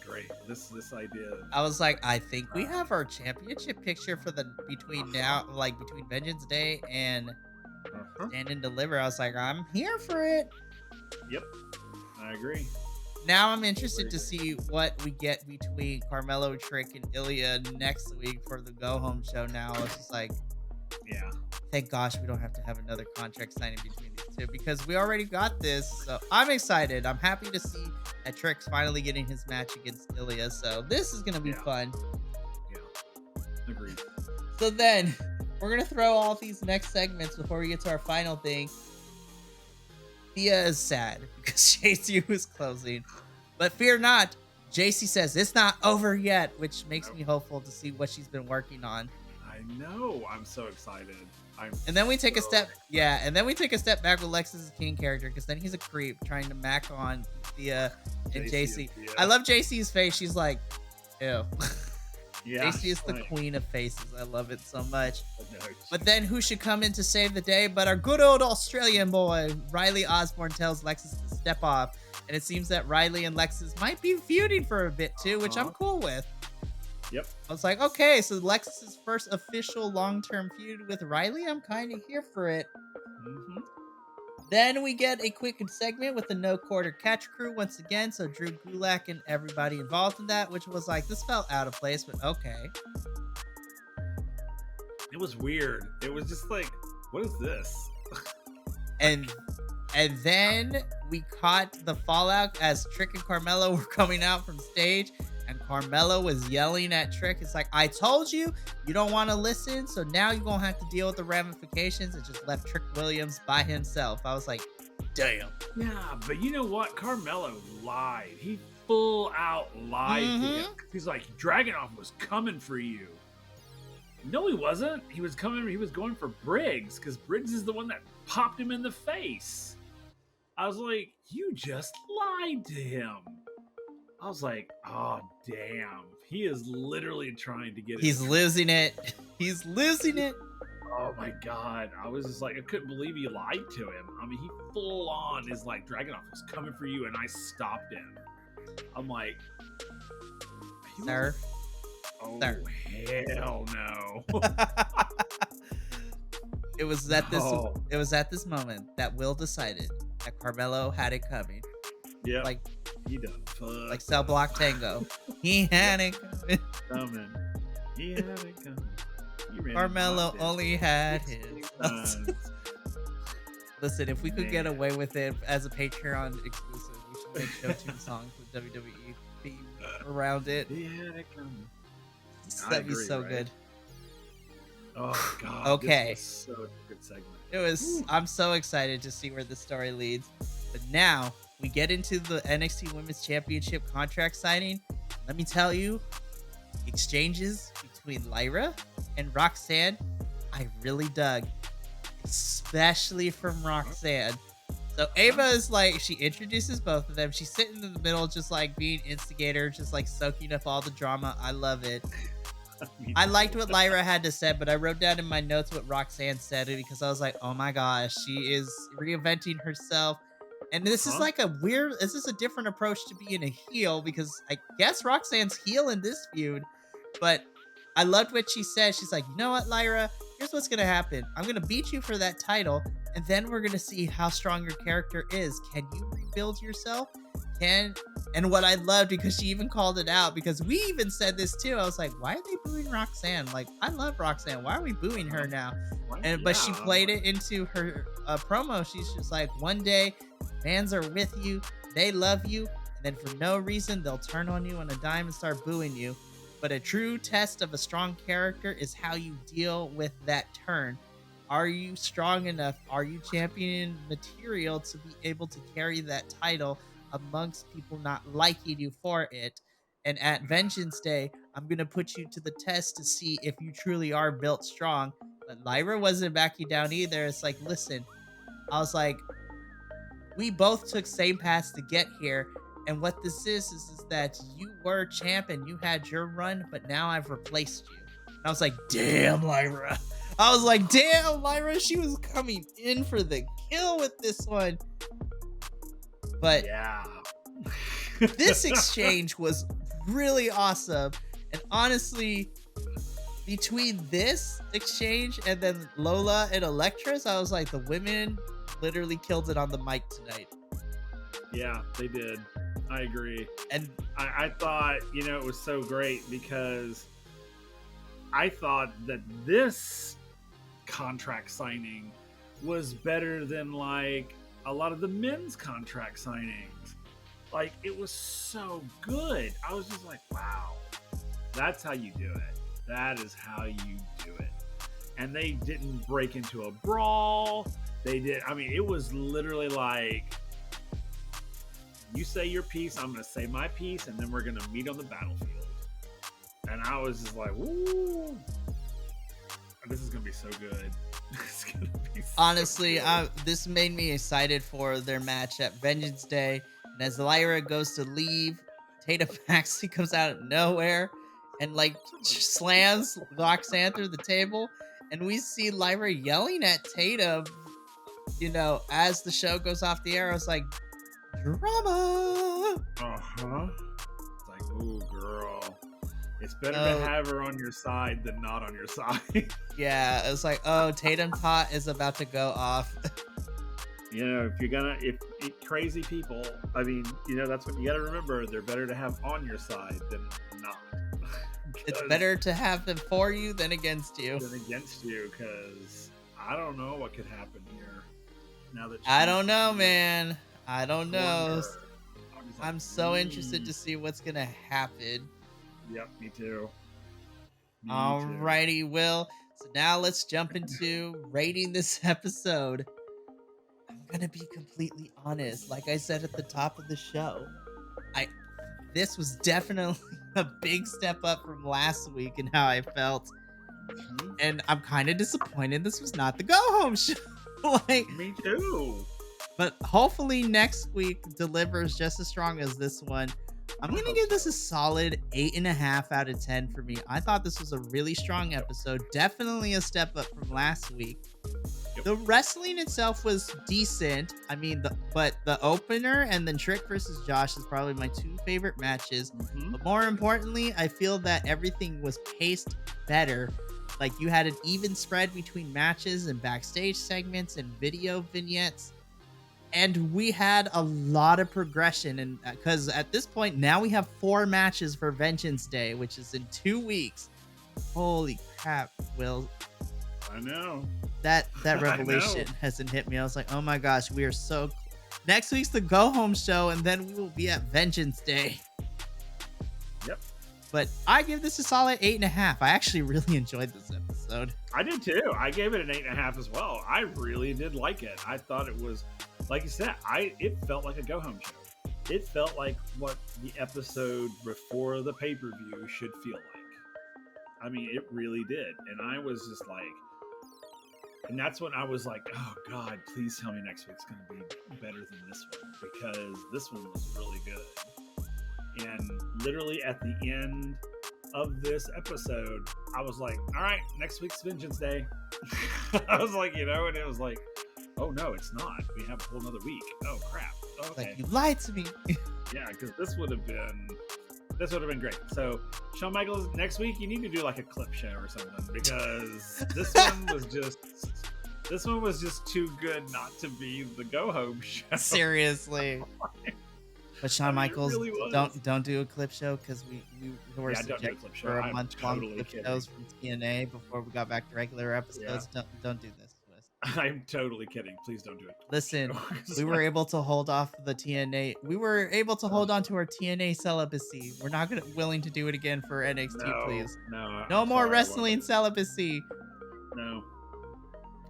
great. This idea. I was like, I think we have our championship picture for the between Vengeance Day and Stand and Deliver. I was like, I'm here for it. Yep. I agree. Now I'm interested to see what we get between Carmelo, Trick, and Ilya next week for the Go Home show. Now it's just like, yeah. Thank gosh we don't have to have another contract signing between these two because we already got this. So I'm excited. I'm happy to see that Trick's finally getting his match against Ilya. So this is gonna be fun. Yeah. Agreed. So then we're gonna throw all these next segments before we get to our final thing. Thea is sad because JC was closing. But fear not, JC says it's not over yet, which makes me hopeful to see what she's been working on. I know. I'm so excited. And then we take a step back with Lexis' King character because then he's a creep trying to mac on Thea and JC. I love JC's face. She's like, ew. Yeah, JC is the queen of faces. I love it so much. But then who should come in to save the day but our good old Australian boy, Riley Osborne tells Lexis to step off. And it seems that Riley and Lexis might be feuding for a bit too, which I'm cool with. Yep. I was like, okay, so Lexis' first official long-term feud with Riley. I'm kind of here for it. Mm-hmm. Then we get a quick segment with the No Quarter Catch crew once again. So Drew Gulak and everybody involved in that, which was like, this felt out of place, but okay. It was weird. It was just like, what is this? and then we caught the fallout as Trick and Carmelo were coming out from stage. And Carmelo was yelling at Trick. It's like, I told you, you don't want to listen. So now you're going to have to deal with the ramifications. It just left Trick Williams by himself. I was like, damn. Yeah, but you know what? Carmelo lied. He full out lied to him. He's like, Dragunov was coming for you. No, he wasn't. He was going for Briggs because Briggs is the one that popped him in the face. I was like, you just lied to him. I was like, oh, damn. He is literally trying to get it. He's losing it. He's losing it. Oh, my God. I was just like, I couldn't believe he lied to him. I mean, he full on is like, Dragunov was coming for you, and I stopped him. I'm like, sir? Oh, sir. Hell no. It was at this moment that Will decided that Carmelo had it coming. Yeah. Like, he done. Like Cell Block Tango. He had it coming. He had it coming. Carmelo only had his. Listen, if we could get away with it as a Patreon exclusive, we should make show tune songs with WWE theme around it. He had it coming. That'd be so good. Oh God. Okay. This was so good segment. It was. I'm so excited to see where the story leads. But now we get into the NXT Women's Championship contract signing. Let me tell you, exchanges between Lyra and Roxanne, I really dug, especially from Roxanne. So Ava is like, she introduces both of them. She's sitting in the middle, just like being instigator, just like soaking up all the drama. I love it. I liked what Lyra had to say, but I wrote down in my notes what Roxanne said because I was like, oh my gosh, she is reinventing herself. And this is like this is a different approach to being a heel because I guess Roxanne's heel in this feud. But I loved what she said. She's like, you know what, Lyra? Here's what's going to happen. I'm going to beat you for that title. And then we're going to see how strong your character is. Can you rebuild yourself? And what I loved, because she even called it out, because we even said this too. I was like, why are they booing Roxanne? Like, I love Roxanne. Why are we booing her now? But she played it into her promo. She's just like, one day fans are with you. They love you. And then for no reason, they'll turn on you on a dime and start booing you. But a true test of a strong character is how you deal with that turn. Are you strong enough? Are you champion material to be able to carry that title amongst people not liking you for it? And at Vengeance Day, I'm going to put you to the test to see if you truly are built strong. But Lyra wasn't backing down either. It's like, listen, I was like, we both took same paths to get here. And what this is that you were champ and you had your run, but now I've replaced you. And I was like, damn, Lyra. I was like, damn, Lyra, she was coming in for the kill with this one. But yeah, this exchange was really awesome. And honestly, between this exchange and then Lola and Electras, I was like, the women literally killed it on the mic tonight. Yeah, they did. I agree. And I thought, it was so great because I thought that this contract signing was better than like a lot of the men's contract signings. Like, it was so good. I was just like, wow, that's how you do it. That is how you do it. And they didn't break into a brawl. They did. I mean, it was literally like, you say your piece, I'm going to say my piece, and then we're going to meet on the battlefield. And I was just like, woo. This is going to be so good. It's going to be so honestly, good. this made me excited for their match at Vengeance Day. And as Lyra goes to leave, Tatum Maxley comes out of nowhere and like slams Roxanne through the table. And we see Lyra yelling at Tatum, as the show goes off the air. I was like, drama. Uh-huh. It's like, ooh, girl. It's better to have her on your side than not on your side. Yeah, it was like, oh, Tatum Tot is about to go off. If crazy people, I mean, that's what you got to remember. They're better to have on your side than not. It's better to have them for you than against you. Because I don't know what could happen here. Now that I don't know, man. I don't know. I'm like, so interested to see what's gonna happen. Yep, me too. Alrighty, Will. So now let's jump into rating this episode. I'm gonna be completely honest. Like I said at the top of the show, this was definitely a big step up from last week in how I felt. And I'm kind of disappointed this was not the go home show. Me too. But hopefully next week delivers just as strong as this one. I'm going to give this a solid 8.5 out of 10 for me. I thought this was a really strong episode. Definitely a step up from last week. Yep. The wrestling itself was decent. I mean, but the opener and then Trick versus Josh is probably my two favorite matches. But more importantly, I feel that everything was paced better. Like, you had an even spread between matches and backstage segments and video vignettes. And we had a lot of progression. And because at this point, now we have 4 matches for Vengeance Day, which is in 2 weeks. Holy crap, Will. I know. That revelation hasn't hit me. I was like, oh my gosh, we are so... Next week's the go home show, and then we will be at Vengeance Day. Yep. But I give this a solid 8.5. I actually really enjoyed this episode. I did too. I gave it an 8.5 as well. I really did like it. I thought it was, like you said, it felt like a go home show. It felt like what the episode before the pay-per-view should feel like. I mean, it really did. And I was just like, and that's when I was like, oh God, please tell me next week's going to be better than this one, because this one was really good. And literally at the end of this episode, I was like, all right, next week's Vengeance Day. I was like, and it was like, oh no, it's not. We have a whole nother week. Oh crap. Okay. Like, you lied to me. Yeah, because this would have been great. So Shawn Michaels, next week you need to do like a clip show or something, because this one was just too good not to be the go home show. Seriously. But Shawn Michaels, really don't do a clip show, because we were subject for a month-long clip shows from TNA before we got back to regular episodes. Yeah. Don't do this to us. I'm totally kidding. Please don't do it. Listen, we were able to hold off the TNA. We were able to hold on to our TNA celibacy. We're not willing to do it again for NXT, please. No more wrestling celibacy. No.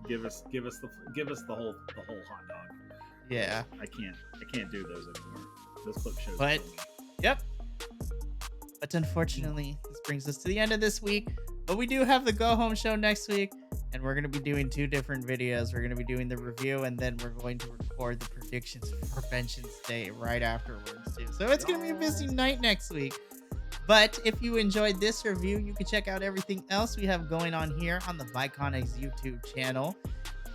Give us the whole hot dog. Yeah. I can't do those anymore. Those clip shows. But yep. But unfortunately, this brings us to the end of this week. But we do have the Go Home show next week, and we're going to be doing 2 different videos. We're going to be doing the review, and then we're going to record the predictions for Vengeance Day right afterwards, too. So it's going to be a busy night next week. But if you enjoyed this review, you can check out everything else we have going on here on the Viconics YouTube channel.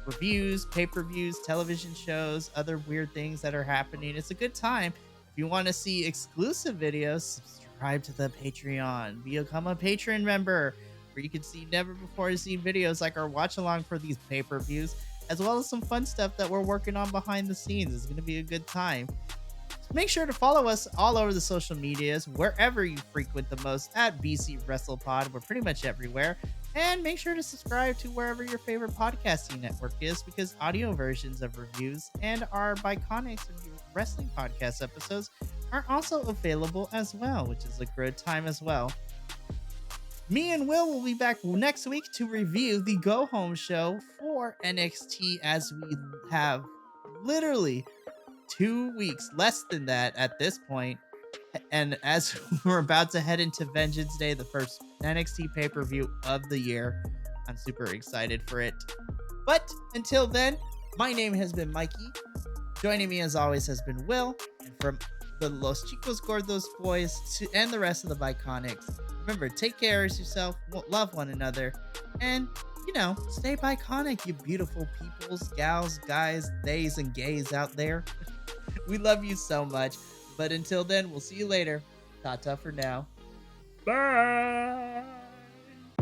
Reviews, pay-per-views, television shows, other weird things that are happening. It's a good time. If you want to see exclusive videos, subscribe to the Patreon. Become a patron member, where you can see never before seen videos like our watch along for these pay-per-views, as well as some fun stuff that we're working on behind the scenes. It's going to be a good time. So make sure to follow us all over the social medias, wherever you frequent the most, at BC WrestlePod. We're pretty much everywhere. And make sure to subscribe to wherever your favorite podcasting network is, because audio versions of reviews and our Viconics wrestling podcast episodes are also available as well, which is a good time as well. Me and Will be back next week to review the Go Home show for NXT, as we have literally 2 weeks, less than that at this point. And as we're about to head into Vengeance Day, the first NXT pay-per-view of the year, I'm super excited for it. But until then, my name has been Mikey. Joining me as always has been Will. And from the Los Chicos Gordos boys and the rest of the Viconics, remember, take care of yourself, love one another, and, stay Viconic, you beautiful peoples, gals, guys, theys, and gays out there. We love you so much. But until then, we'll see you later. Ta-ta for now. Bye.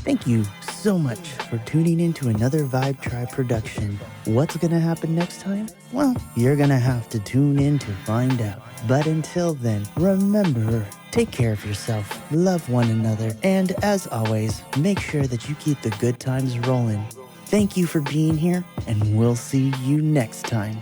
Thank you so much for tuning in to another Vibe Tribe production. What's gonna happen next time? Well, you're gonna have to tune in to find out. But until then, remember, take care of yourself, love one another, and as always, make sure that you keep the good times rolling. Thank you for being here, and we'll see you next time.